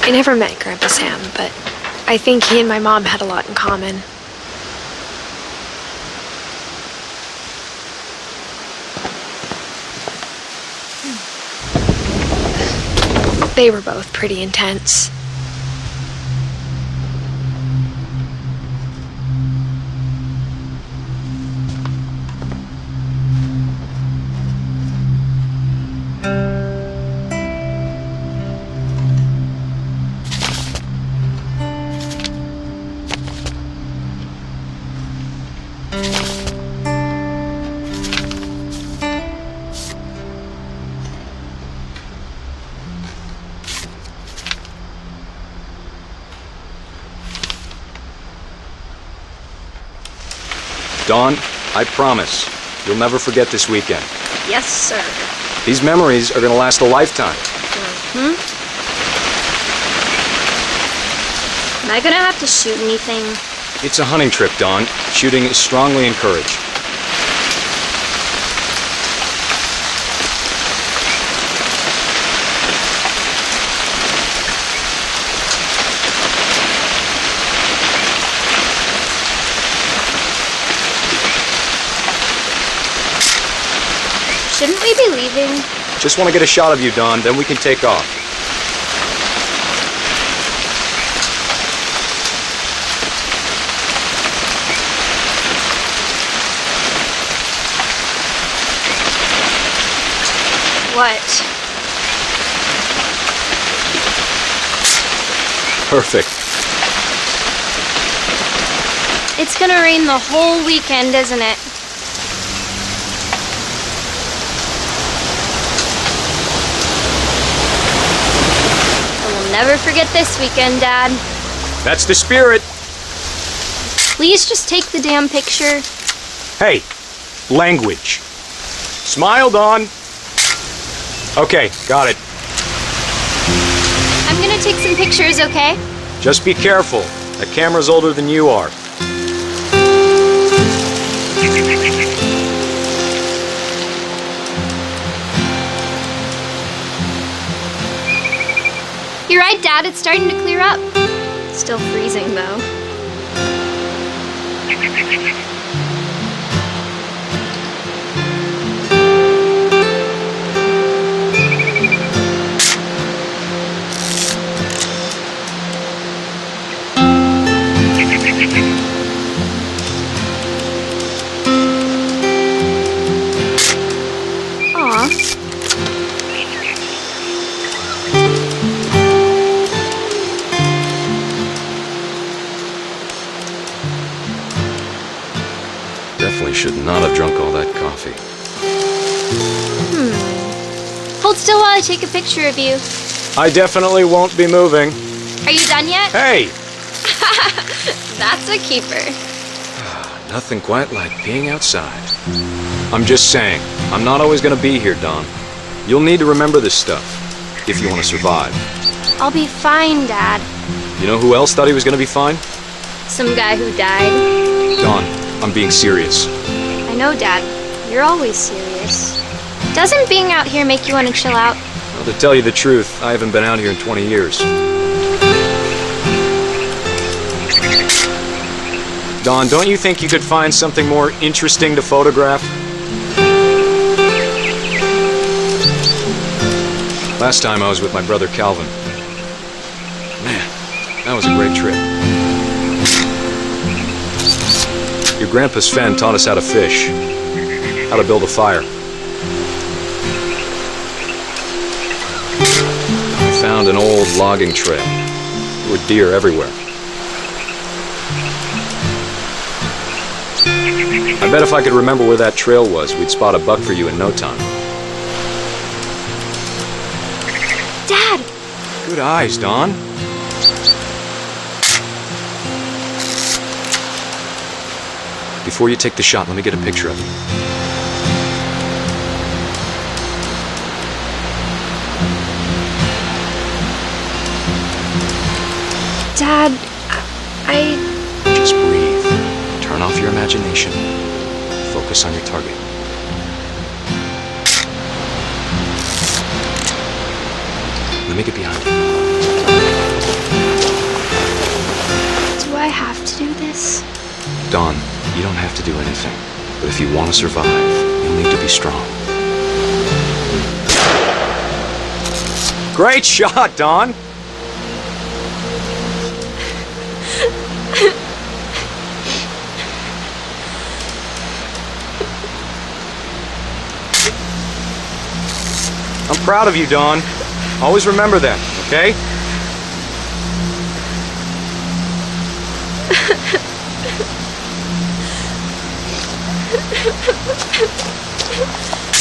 [SPEAKER 1] I never met Grandpa Sam, but I think he and my mom had a lot in common. They were both pretty intense.
[SPEAKER 9] Dawn, I promise, you'll never forget this weekend.
[SPEAKER 1] Yes, sir.
[SPEAKER 9] These memories are going to last a lifetime.
[SPEAKER 10] Am I gonna have to shoot anything?
[SPEAKER 9] It's a hunting trip, Dawn. Shooting is strongly encouraged.
[SPEAKER 10] Shouldn't we be leaving?
[SPEAKER 9] Just want to get a shot of you, Dawn, then we can take off.
[SPEAKER 10] What?
[SPEAKER 9] Perfect.
[SPEAKER 10] It's gonna rain the whole weekend, isn't it? Never forget this weekend, Dad.
[SPEAKER 9] That's the spirit.
[SPEAKER 10] Please just take the damn picture.
[SPEAKER 9] Hey, language. Smile, Dawn. Okay, got it.
[SPEAKER 10] I'm gonna take some pictures, okay?
[SPEAKER 9] Just be careful. That camera's older than you are.
[SPEAKER 10] You're right, Dad. It's starting to clear up. Still freezing, though. Aw.
[SPEAKER 9] Definitely should not have drunk all that coffee.
[SPEAKER 10] Hold still while I take a picture of you.
[SPEAKER 9] I definitely won't be moving.
[SPEAKER 10] Are you done yet?
[SPEAKER 9] Hey!
[SPEAKER 10] That's a keeper.
[SPEAKER 9] Nothing quite like being outside. I'm just saying, I'm not always gonna be here, Dawn. You'll need to remember this stuff, if you want to survive.
[SPEAKER 10] I'll be fine, Dad.
[SPEAKER 9] You know who else thought he was gonna be fine?
[SPEAKER 10] Some guy who died.
[SPEAKER 9] Dawn, I'm being serious.
[SPEAKER 10] I know, Dad. You're always serious. Doesn't being out here make you want to chill out?
[SPEAKER 9] Well, to tell you the truth, I haven't been out here in 20 years. Dawn, don't you think you could find something more interesting to photograph? Last time I was with my brother Calvin. Man, that was a great trip. Your grandpa Sven taught us how to fish, how to build a fire. We found an old logging trail. There were deer everywhere. I bet if I could remember where that trail was, we'd spot a buck for you in no time.
[SPEAKER 10] Dad!
[SPEAKER 9] Good eyes, Dawn. Before you take the shot, let me get a picture of you.
[SPEAKER 1] Dad,
[SPEAKER 9] Just breathe. Turn off your imagination. Focus on your target. Let me get behind you.
[SPEAKER 10] have to do this?
[SPEAKER 9] Dawn, you don't have to do anything. But if you want to survive, you'll need to be strong. Great shot, Dawn! I'm proud of you, Dawn. Always remember that, okay?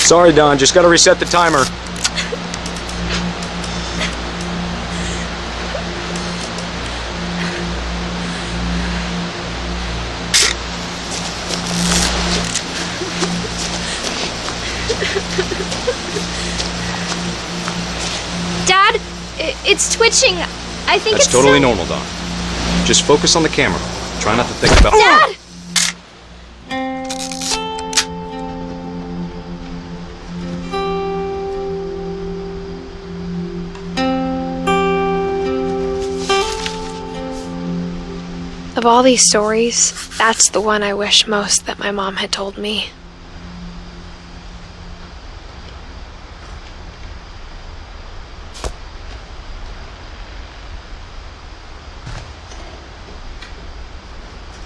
[SPEAKER 9] Sorry, Dawn. Just gotta reset the timer.
[SPEAKER 10] Dad, it's twitching. I think
[SPEAKER 9] That's
[SPEAKER 10] it's
[SPEAKER 9] totally
[SPEAKER 10] silly.
[SPEAKER 9] normal, Dawn. Just focus on the camera. Try not to think about...
[SPEAKER 10] Dad!
[SPEAKER 1] Of all these stories, that's the one I wish most that my mom had told me.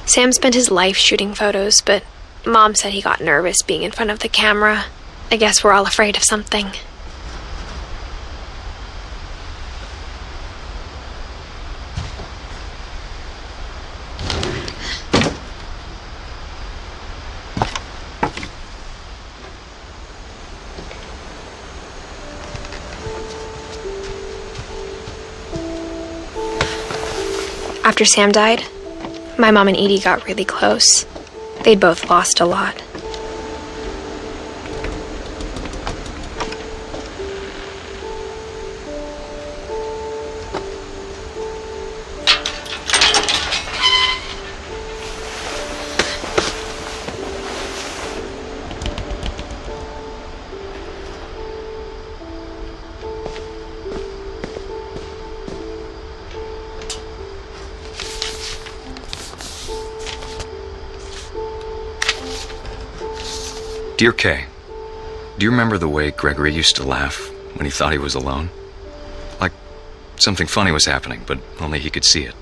[SPEAKER 1] Sam spent his life shooting photos, but Mom said he got nervous being in front of the camera. I guess we're all afraid of something. After Sam died, my mom and Edie got really close. They'd both lost a lot.
[SPEAKER 9] Dear Kay, do you remember the way Gregory used to laugh when he thought he was alone? Like something funny was happening, but only he could see it.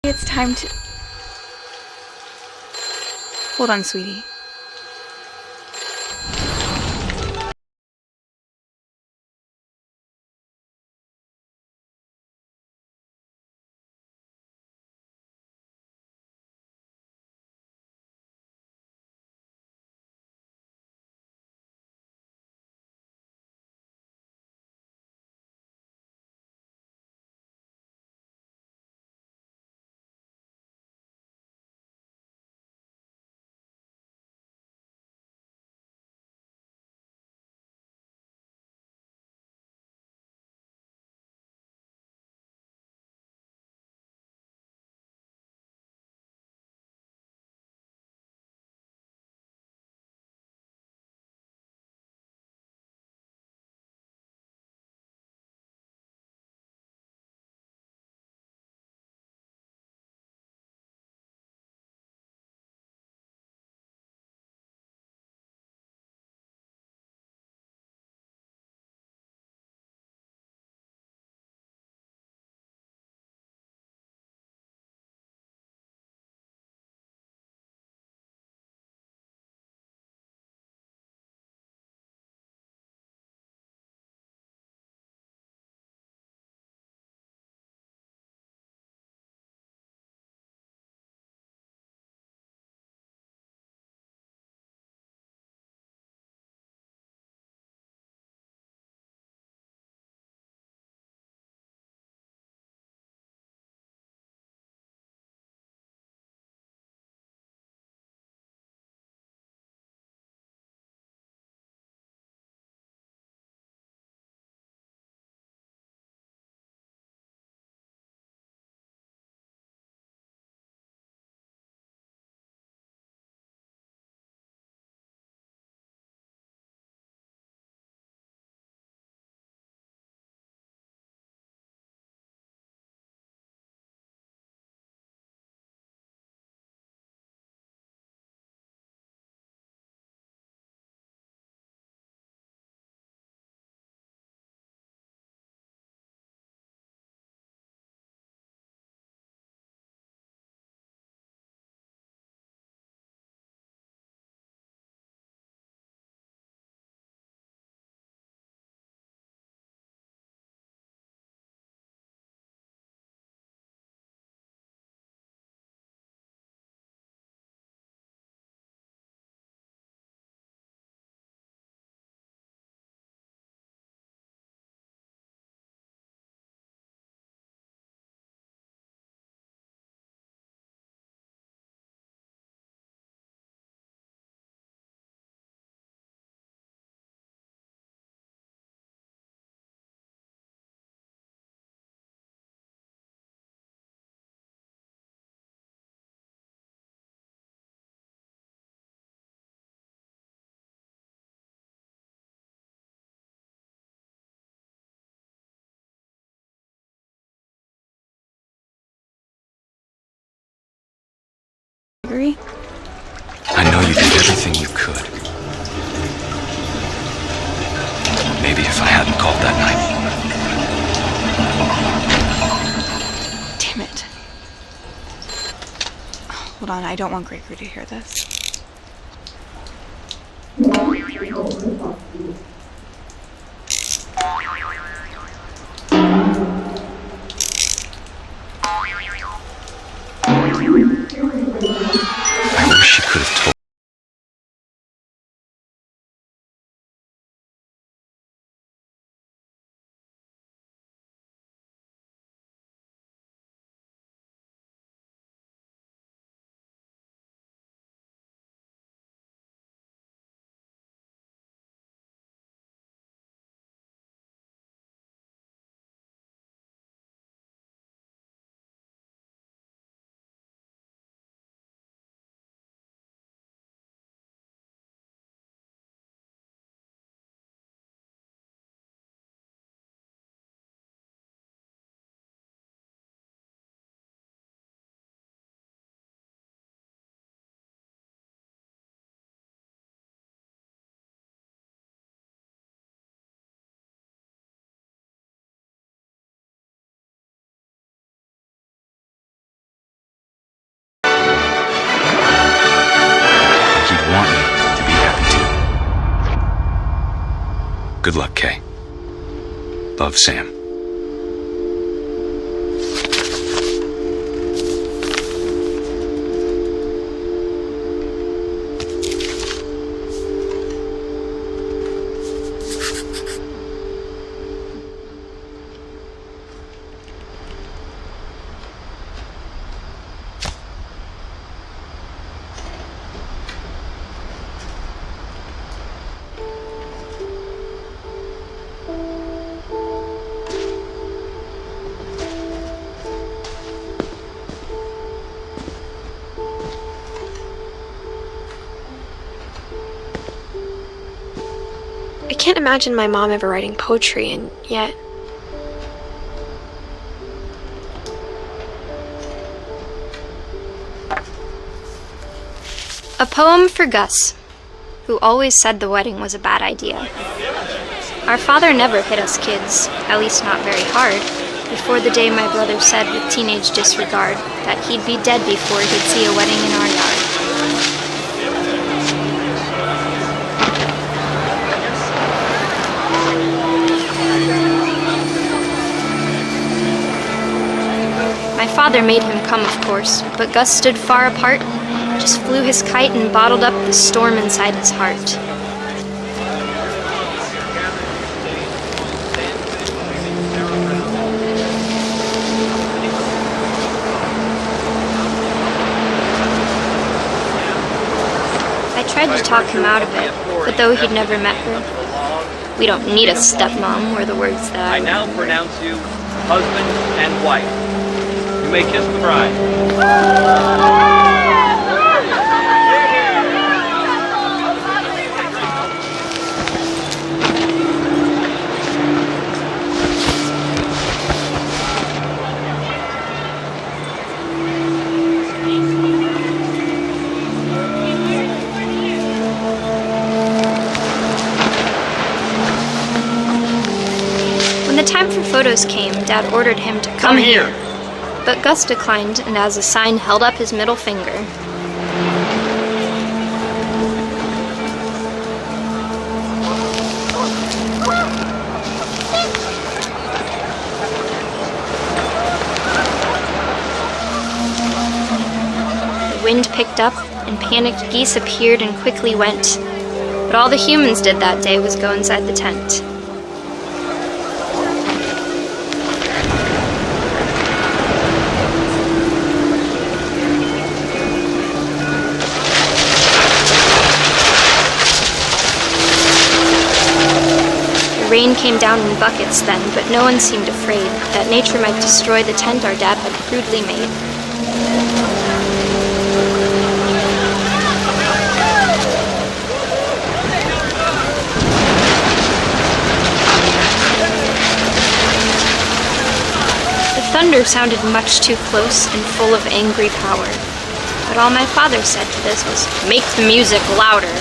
[SPEAKER 11] It's time to... Hold on, sweetie. Agree?
[SPEAKER 9] I know you did everything you could. Maybe if I hadn't called that night.
[SPEAKER 11] Damn it. Hold on, I don't want Gregory to hear this.
[SPEAKER 9] I wish she could have told. Want me to be happy too. Good luck, Kay. Love, Sam.
[SPEAKER 1] I can't imagine my mom ever writing poetry, and yet...
[SPEAKER 10] A poem for Gus, who always said the wedding was a bad idea. Our father never hit us kids, at least not very hard, before the day my brother said with teenage disregard that he'd be dead before he'd see a wedding in our yard. My father made him come, of course, but Gus stood far apart, just flew his kite and bottled up the storm inside his heart. I tried to talk him out of it, but though he'd never met her, "We don't need a stepmom," were the words that I
[SPEAKER 12] now pronounce you husband and wife. You may kiss the bride.
[SPEAKER 10] When the time for photos came, Dad ordered him to come here. But Gus declined, and as a sign held up his middle finger. The wind picked up, and panicked geese appeared and quickly went. But all the humans did that day was go inside the tent. Rain came down in buckets then, but no one seemed afraid that nature might destroy the tent our dad had crudely made. The thunder sounded much too close and full of angry power. But all my father said to this was, "Make the music louder."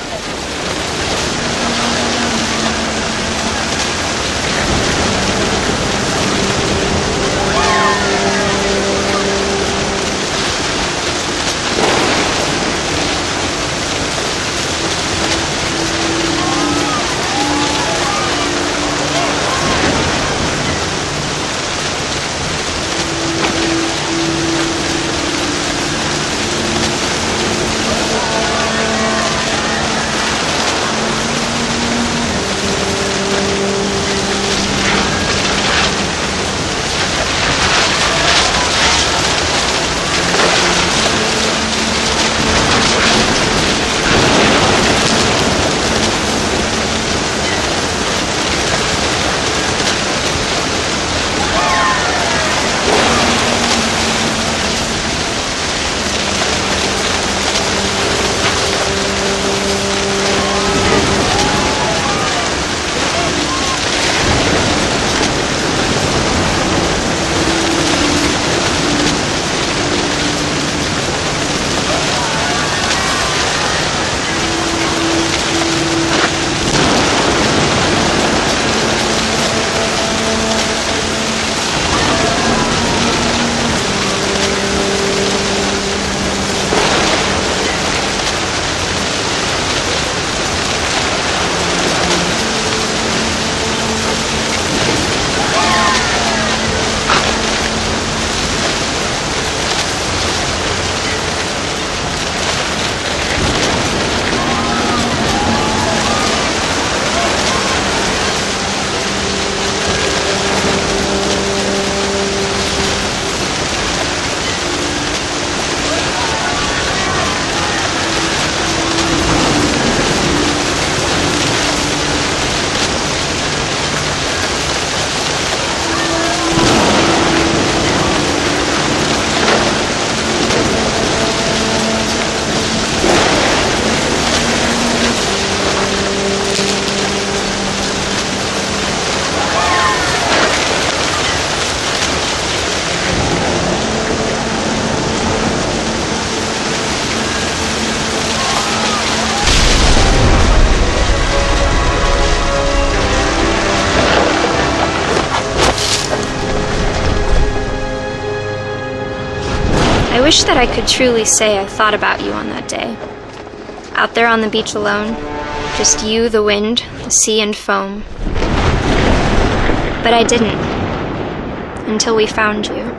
[SPEAKER 10] I wish that I could truly say I thought about you on that day. Out there on the beach alone, just you, the wind, the sea and foam. But I didn't, until we found you.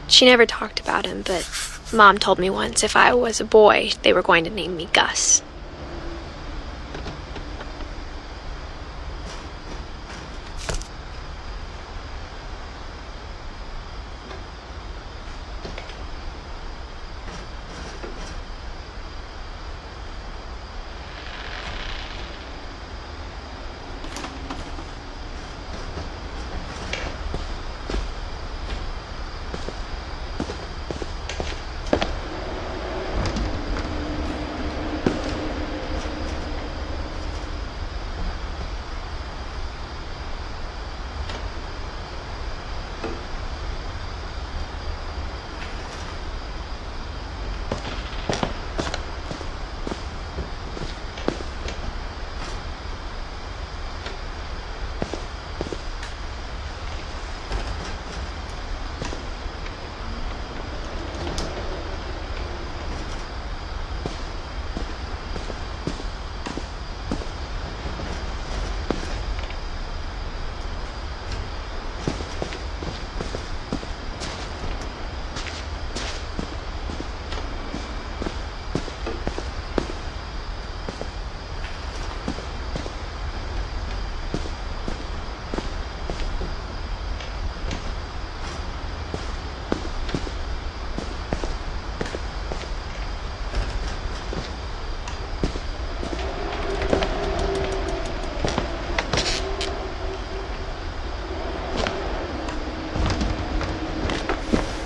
[SPEAKER 1] She never talked about him, but Mom told me once if I was a boy, they were going to name me Gus.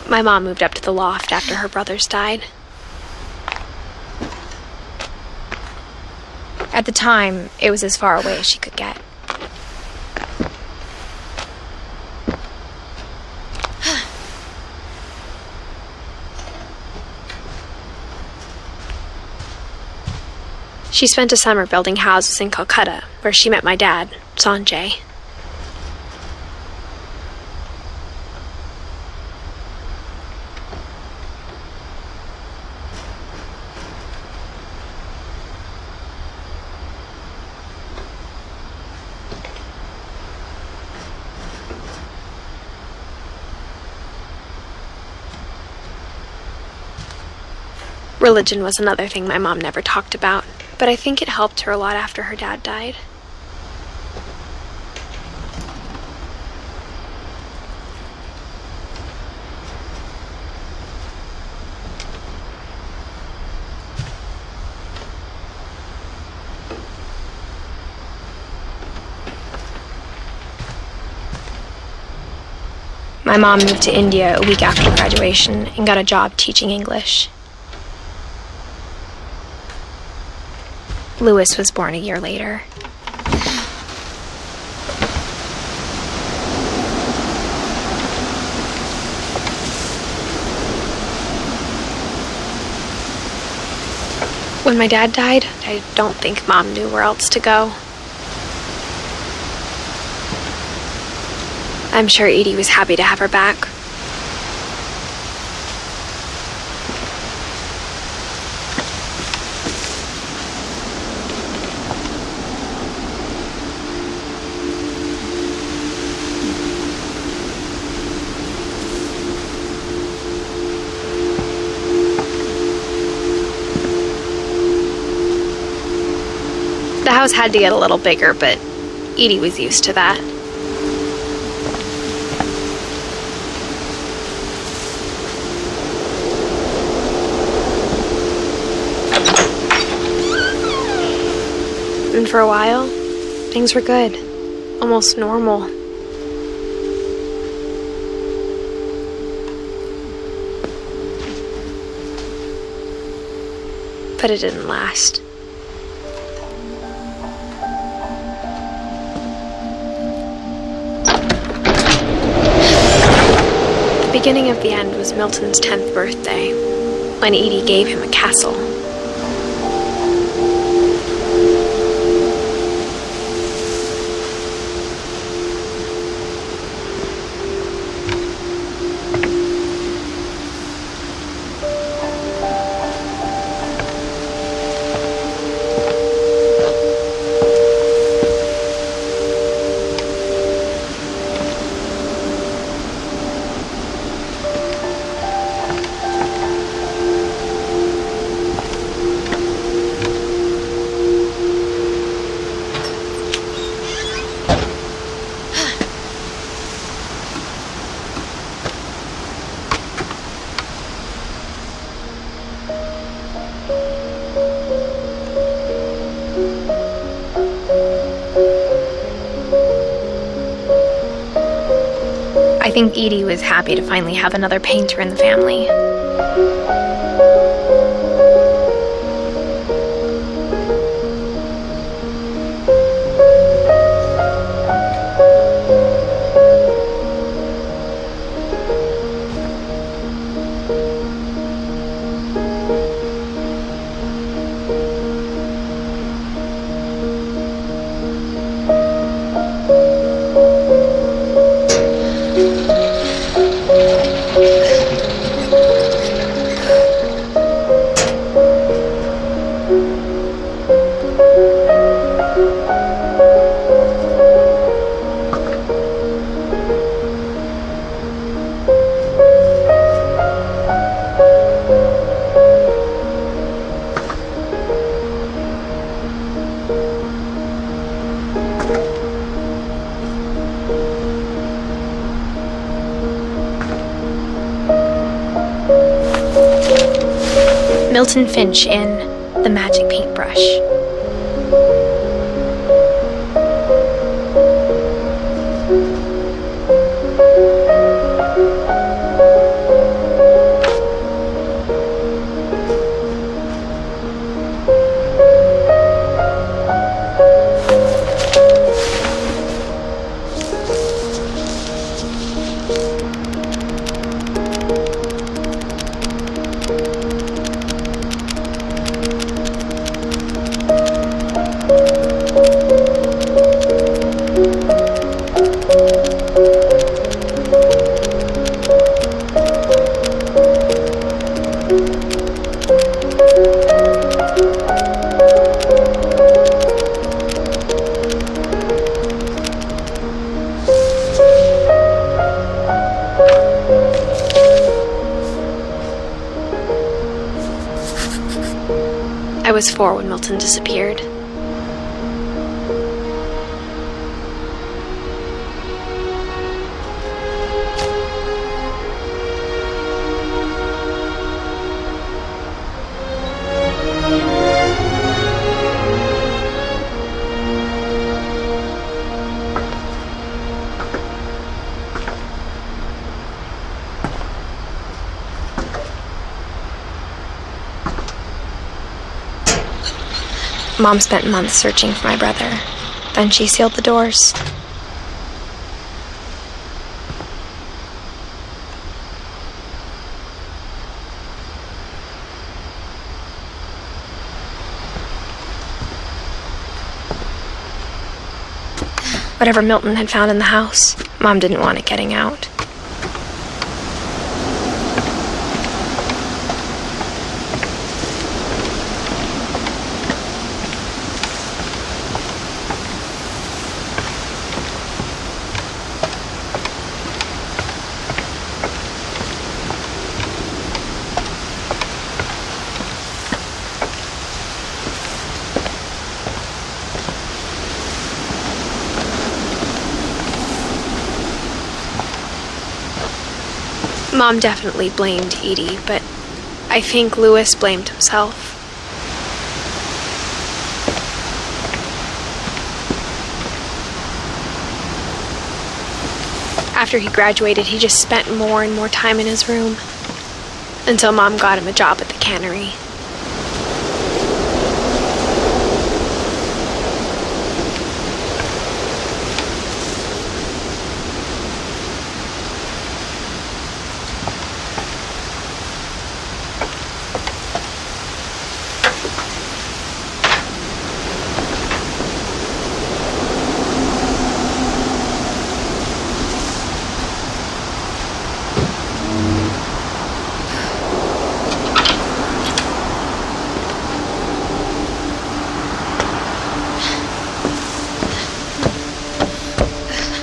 [SPEAKER 1] My mom moved up to the loft after her brothers died. At the time, it was as far away as she could get. She spent a summer building houses in Calcutta, where she met my dad, Sanjay. Religion was another thing my mom never talked about, but I think it helped her a lot after her dad died. My mom moved to India a week after graduation and got a job teaching English. Louis was born a year later. When my dad died, I don't think Mom knew where else to go. I'm sure Edie was happy to have her back. The house had to get a little bigger, but Edie was used to that. And for a while, things were good, almost normal. But it didn't last. The beginning of the end was Milton's 10th birthday, when Edie gave him a castle. I think Edie was happy to finally have another painter in the family. Milton Finch in The Magic Paintbrush. I was 4 when Milton disappeared. Mom spent months searching for my brother. Then she sealed the doors. Whatever Milton had found in the house, Mom didn't want it getting out. Mom definitely blamed Edie, but I think Louis blamed himself. After he graduated, he just spent more and more time in his room, until Mom got him a job at the cannery.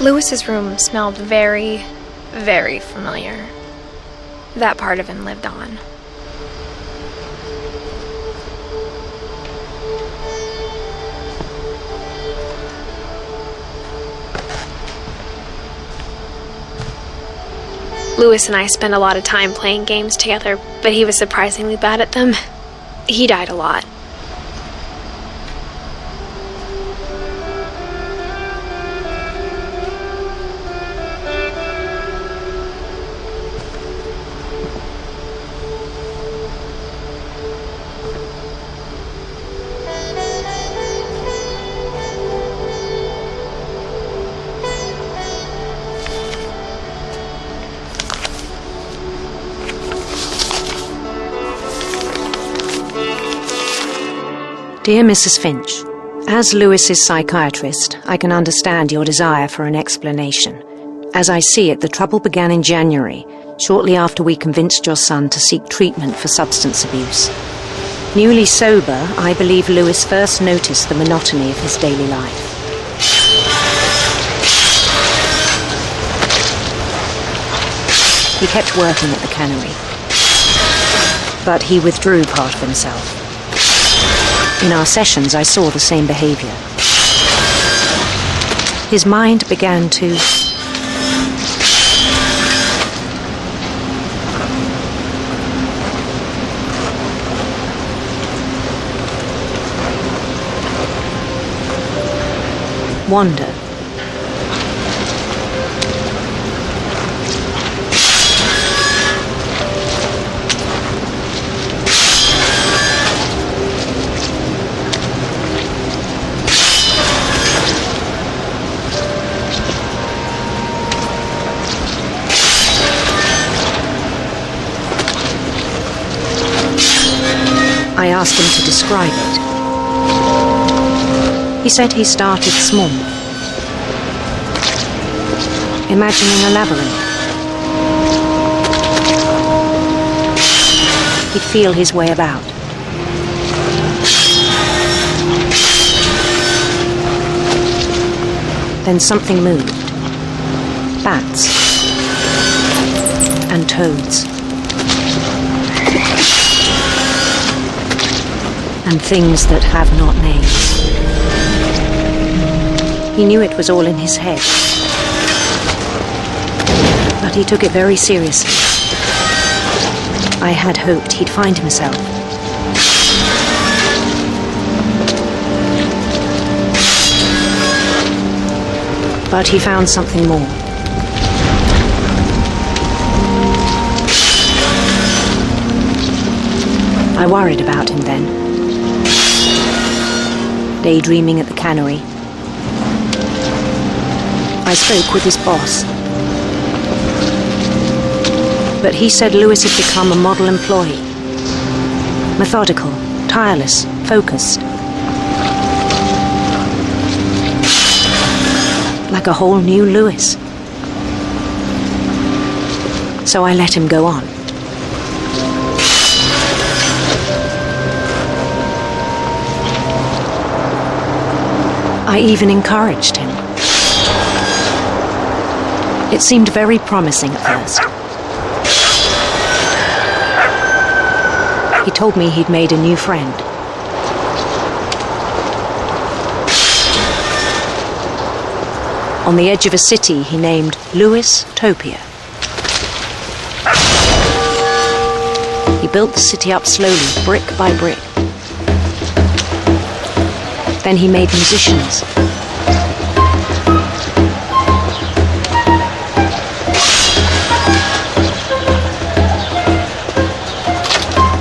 [SPEAKER 1] Louis's room smelled very, very familiar. That part of him lived on. Louis and I spent a lot of time playing games together, but he was surprisingly bad at them. He died a lot.
[SPEAKER 13] Dear Mrs. Finch, as Louis's psychiatrist, I can understand your desire for an explanation. As I see it, the trouble began in January, shortly after we convinced your son to seek treatment for substance abuse. Newly sober, I believe Louis first noticed the monotony of his daily life. He kept working at the cannery, but he withdrew part of himself. In our sessions, I saw the same behavior. His mind began to wander. I asked him to describe it. He said he started small, imagining a labyrinth. He'd feel his way about. Then something moved. Bats and toads. And and things that have not names. He knew it was all in his head, but he took it very seriously. I had hoped he'd find himself. But he found something more. I worried about him then. Daydreaming at the cannery, I spoke with his boss. But he said Lewis had become a model employee. Methodical, tireless, focused. Like a whole new Lewis. So I let him go on. I even encouraged him. It seemed very promising at first. He told me he'd made a new friend. On the edge of a city he named Lewis Topia. He built the city up slowly, brick by brick. Then he made musicians.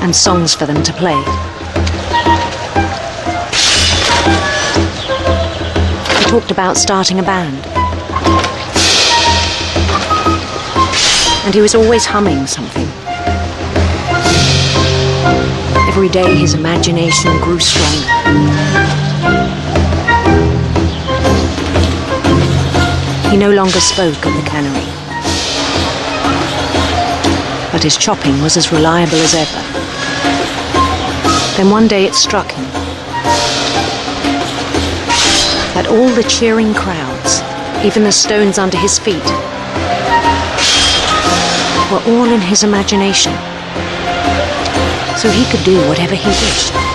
[SPEAKER 13] And songs for them to play. He talked about starting a band. And he was always humming something. Every day his imagination grew stronger. He no longer spoke at the cannery, but his chopping was as reliable as ever. Then one day it struck him that all the cheering crowds, even the stones under his feet, were all in his imagination, so he could do whatever he wished.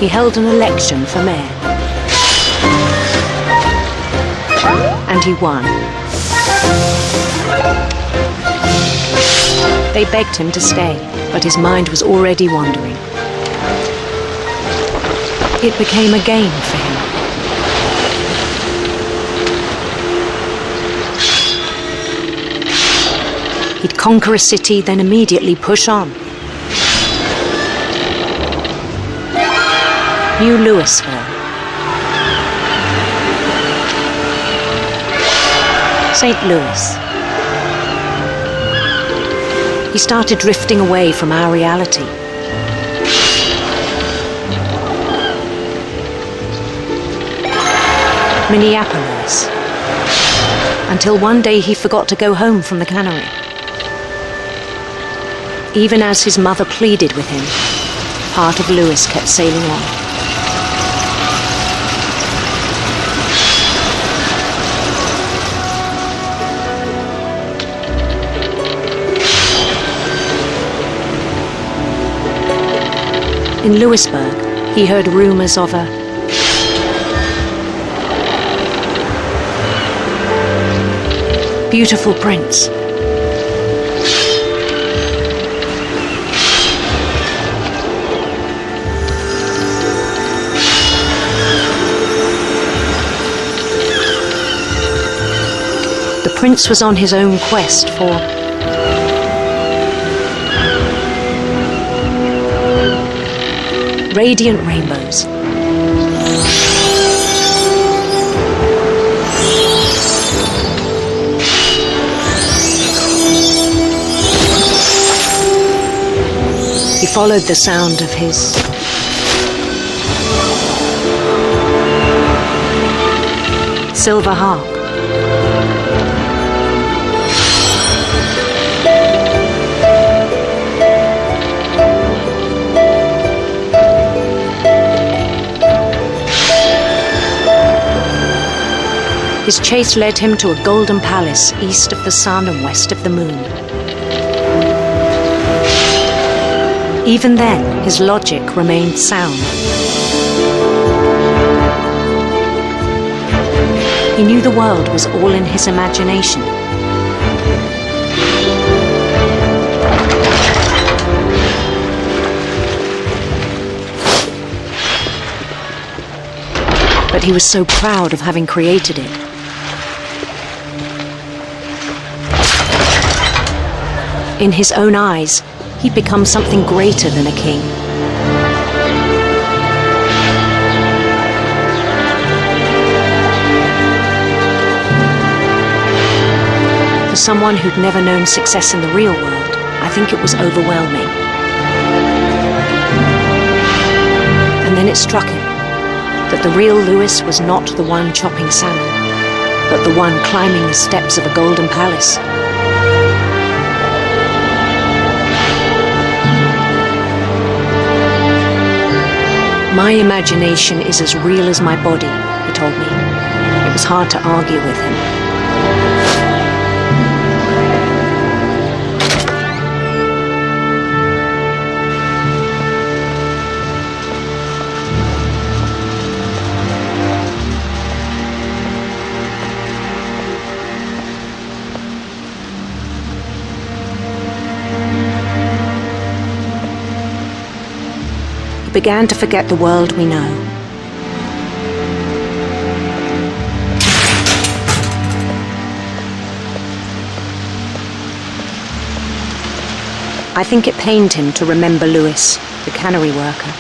[SPEAKER 13] He held an election for mayor. And he won. They begged him to stay, but his mind was already wandering. It became a game for him. He'd conquer a city, then immediately push on. New Louisville. St. Louis. He started drifting away from our reality. Minneapolis. Until one day he forgot to go home from the cannery. Even as his mother pleaded with him, part of Lewis kept sailing on. In Lewisburg, he heard rumors of a beautiful prince. The prince was on his own quest for radiant rainbows. He followed the sound of his silver harp. His chase led him to a golden palace east of the sun and west of the moon. Even then, his logic remained sound. He knew the world was all in his imagination. But he was so proud of having created it. In his own eyes, he'd become something greater than a king. For someone who'd never known success in the real world, I think it was overwhelming. And then it struck him that the real Lewis was not the one chopping salmon, but the one climbing the steps of a golden palace. My imagination is as real as my body, he told me. It was hard to argue with him. Began to forget the world we know. I think it pained him to remember Lewis, the cannery worker.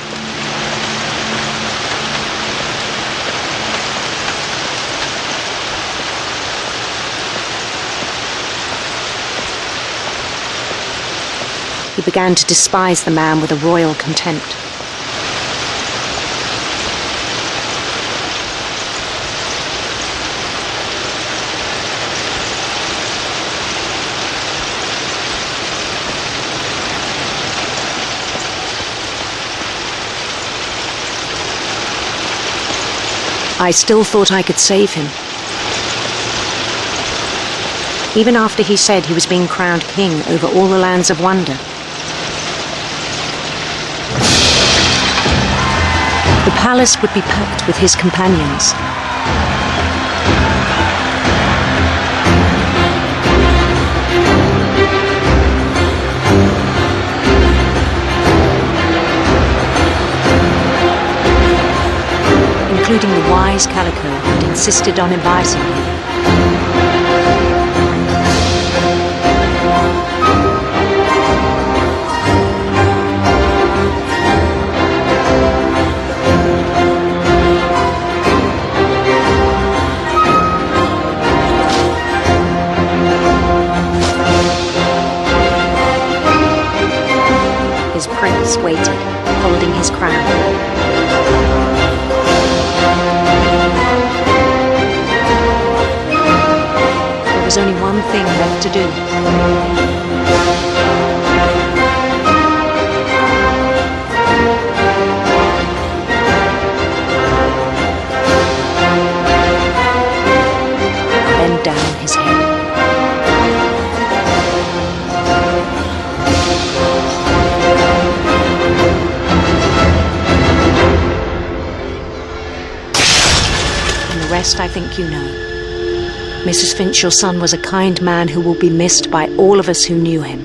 [SPEAKER 13] He began to despise the man with a royal contempt. I still thought I could save him. Even after he said he was being crowned king over all the lands of wonder. The palace would be packed with his companions. Including the wise Calico who'd insisted on advising him. His prince waited, holding his crown. There was only one thing left to do. Bend down his head. And the rest I think you know. Mrs. Finch, your son was a kind man who will be missed by all of us who knew him.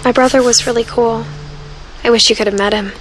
[SPEAKER 1] My brother was really cool. I wish you could have met him.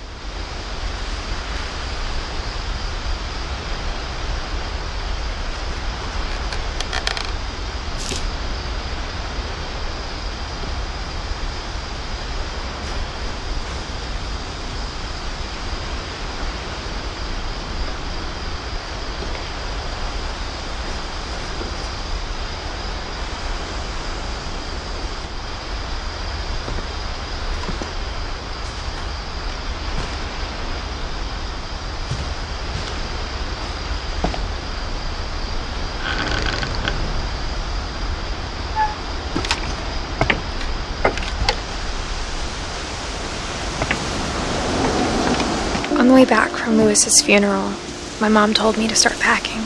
[SPEAKER 1] On the way back from Lewis's funeral, my mom told me to start packing.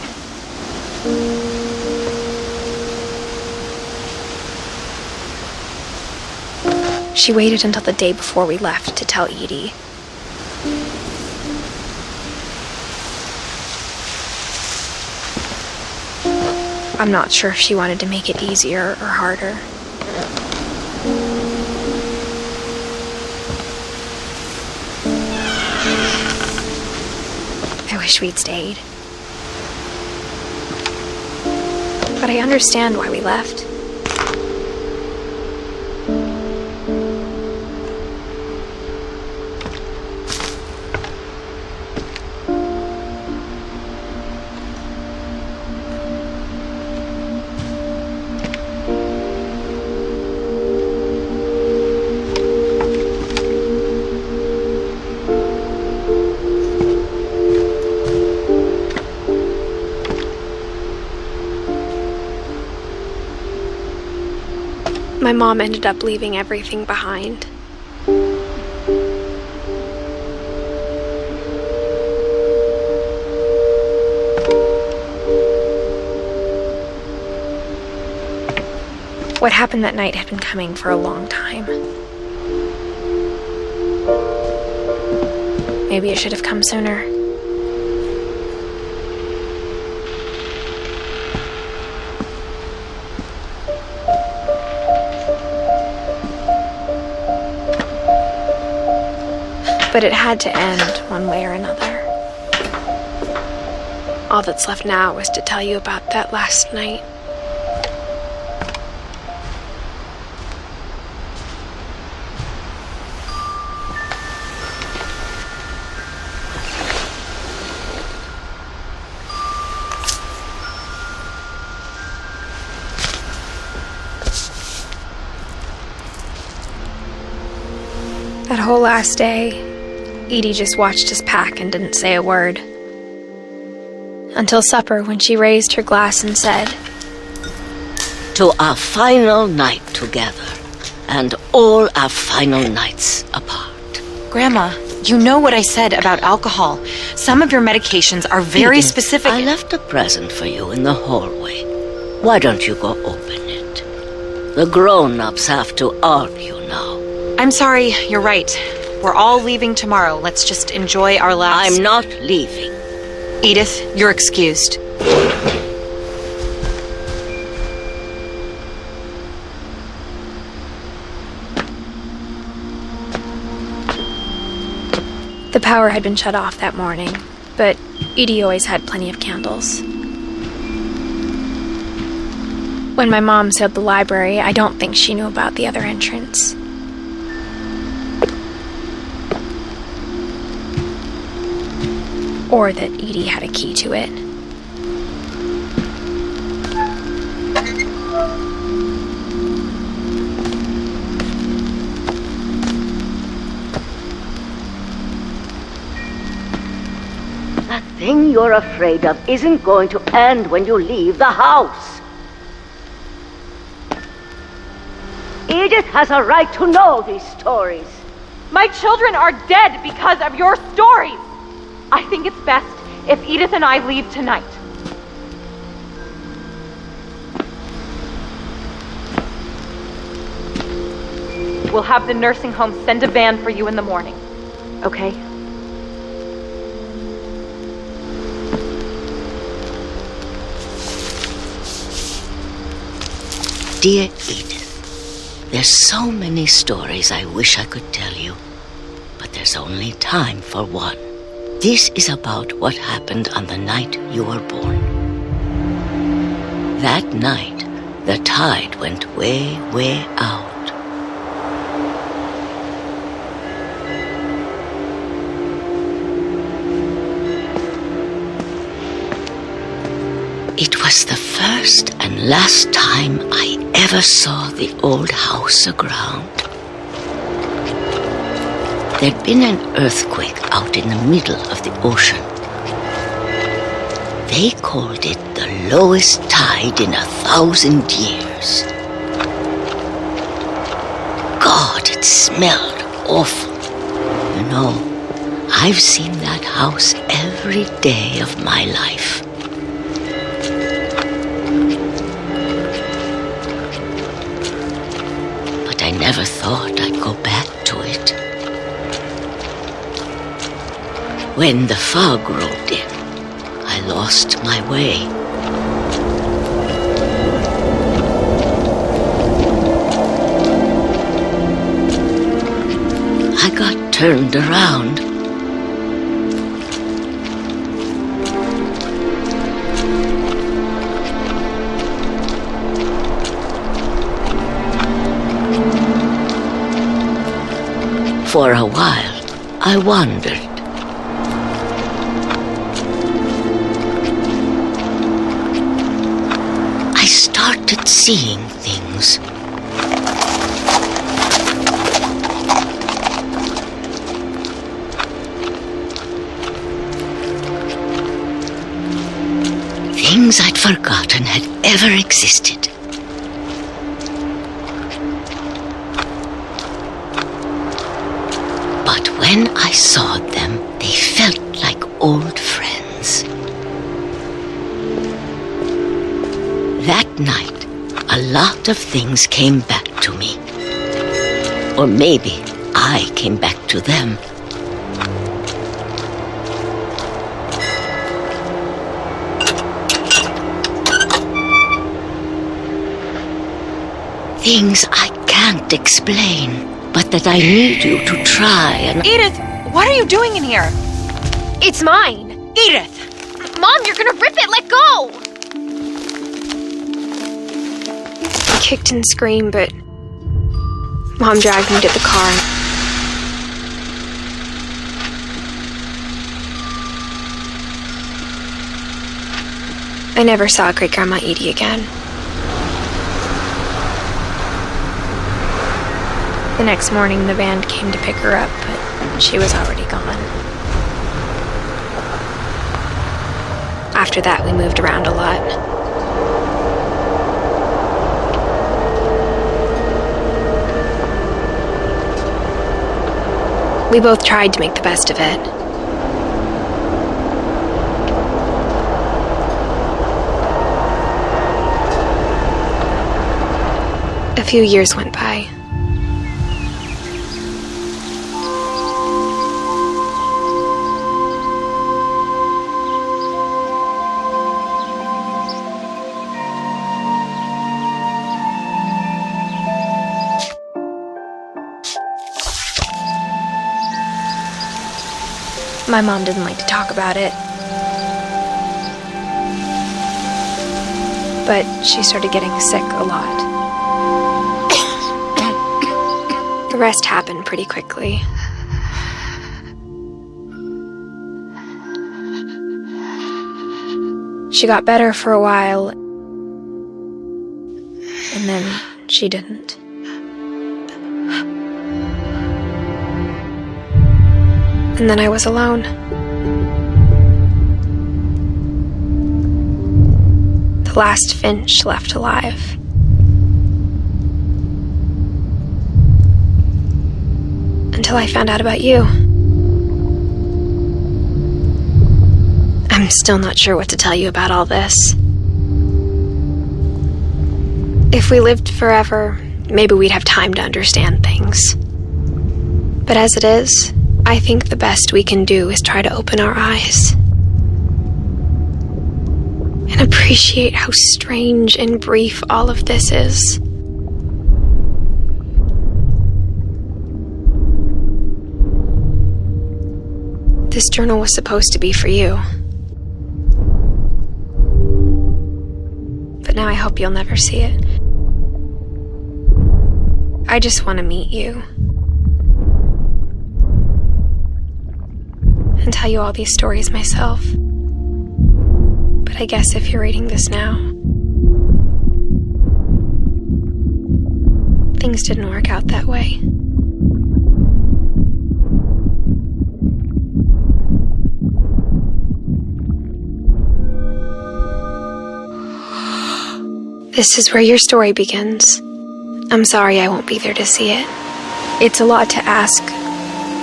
[SPEAKER 1] She waited until the day before we left to tell Edie. I'm not sure if she wanted to make it easier or harder. I wish we'd stayed. But I understand why we left. My mom ended up leaving everything behind. What happened that night had been coming for a long time. Maybe it should have come sooner. But it had to end one way or another. All that's left now is to tell you about that last night. That whole last day, Edie just watched us pack and didn't say a word. Until supper, when she raised her glass and said,
[SPEAKER 14] "To our final night together, and all our final nights apart."
[SPEAKER 15] Grandma, you know what I said about alcohol. Some of your medications are very specific.
[SPEAKER 14] I left a present for you in the hallway. Why don't you go open it? The grown-ups have to argue now.
[SPEAKER 15] I'm sorry, you're right. We're all leaving tomorrow. Let's just enjoy our last...
[SPEAKER 14] I'm not leaving.
[SPEAKER 15] Edith, you're excused.
[SPEAKER 1] The power had been shut off that morning, but Edie always had plenty of candles. When my mom sealed the library, I don't think she knew about the other entrance. Or that Edie had a key to it.
[SPEAKER 14] That thing you're afraid of isn't going to end when you leave the house. Edith has a right to know these stories.
[SPEAKER 16] My children are dead because of your stories. I think it's best if Edith and I leave tonight. We'll have the nursing home send a van for you in the morning, okay?
[SPEAKER 14] Dear Edith, there's so many stories I wish I could tell you, but there's only time for one. This is about what happened on the night you were born. That night, the tide went way, way out. It was the first and last time I ever saw the old house aground. There'd been an earthquake out in the middle of the ocean. They called it the lowest tide in 1,000 years. God, it smelled awful. You know, I've seen that house every day of my life. But I never thought I'd go back to it. When the fog rolled in, I lost my way. I got turned around. For a while, I wandered. I started seeing things. Things I'd forgotten had ever existed. But when I saw them, they felt like old friends. That night, a lot of things came back to me. Or maybe I came back to them. Things I can't explain, but that I need you to try and...
[SPEAKER 15] Edith, what are you doing in here?
[SPEAKER 1] It's mine.
[SPEAKER 15] Edith!
[SPEAKER 1] Mom, you're gonna rip it! Let go! I kicked and screamed, but Mom dragged me to the car. I never saw Great-Grandma Edie again. The next morning, the band came to pick her up, but she was already gone. After that, we moved around a lot. We both tried to make the best of it. A few years went by. My mom didn't like to talk about it. But she started getting sick a lot. The rest happened pretty quickly. She got better for a while, and then she didn't. And then I was alone. The last Finch left alive. Until I found out about you. I'm still not sure what to tell you about all this. If we lived forever, maybe we'd have time to understand things. But as it is, I think the best we can do is try to open our eyes and appreciate how strange and brief all of this is. This journal was supposed to be for you. But now I hope you'll never see it. I just want to meet you. And tell you all these stories myself. But I guess if you're reading this now, things didn't work out that way. This is where your story begins. I'm sorry I won't be there to see it. It's a lot to ask,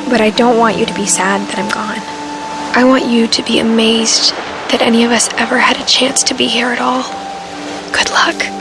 [SPEAKER 1] But I don't want you to be sad that I'm gone. I want you to be amazed that any of us ever had a chance to be here at all. Good luck.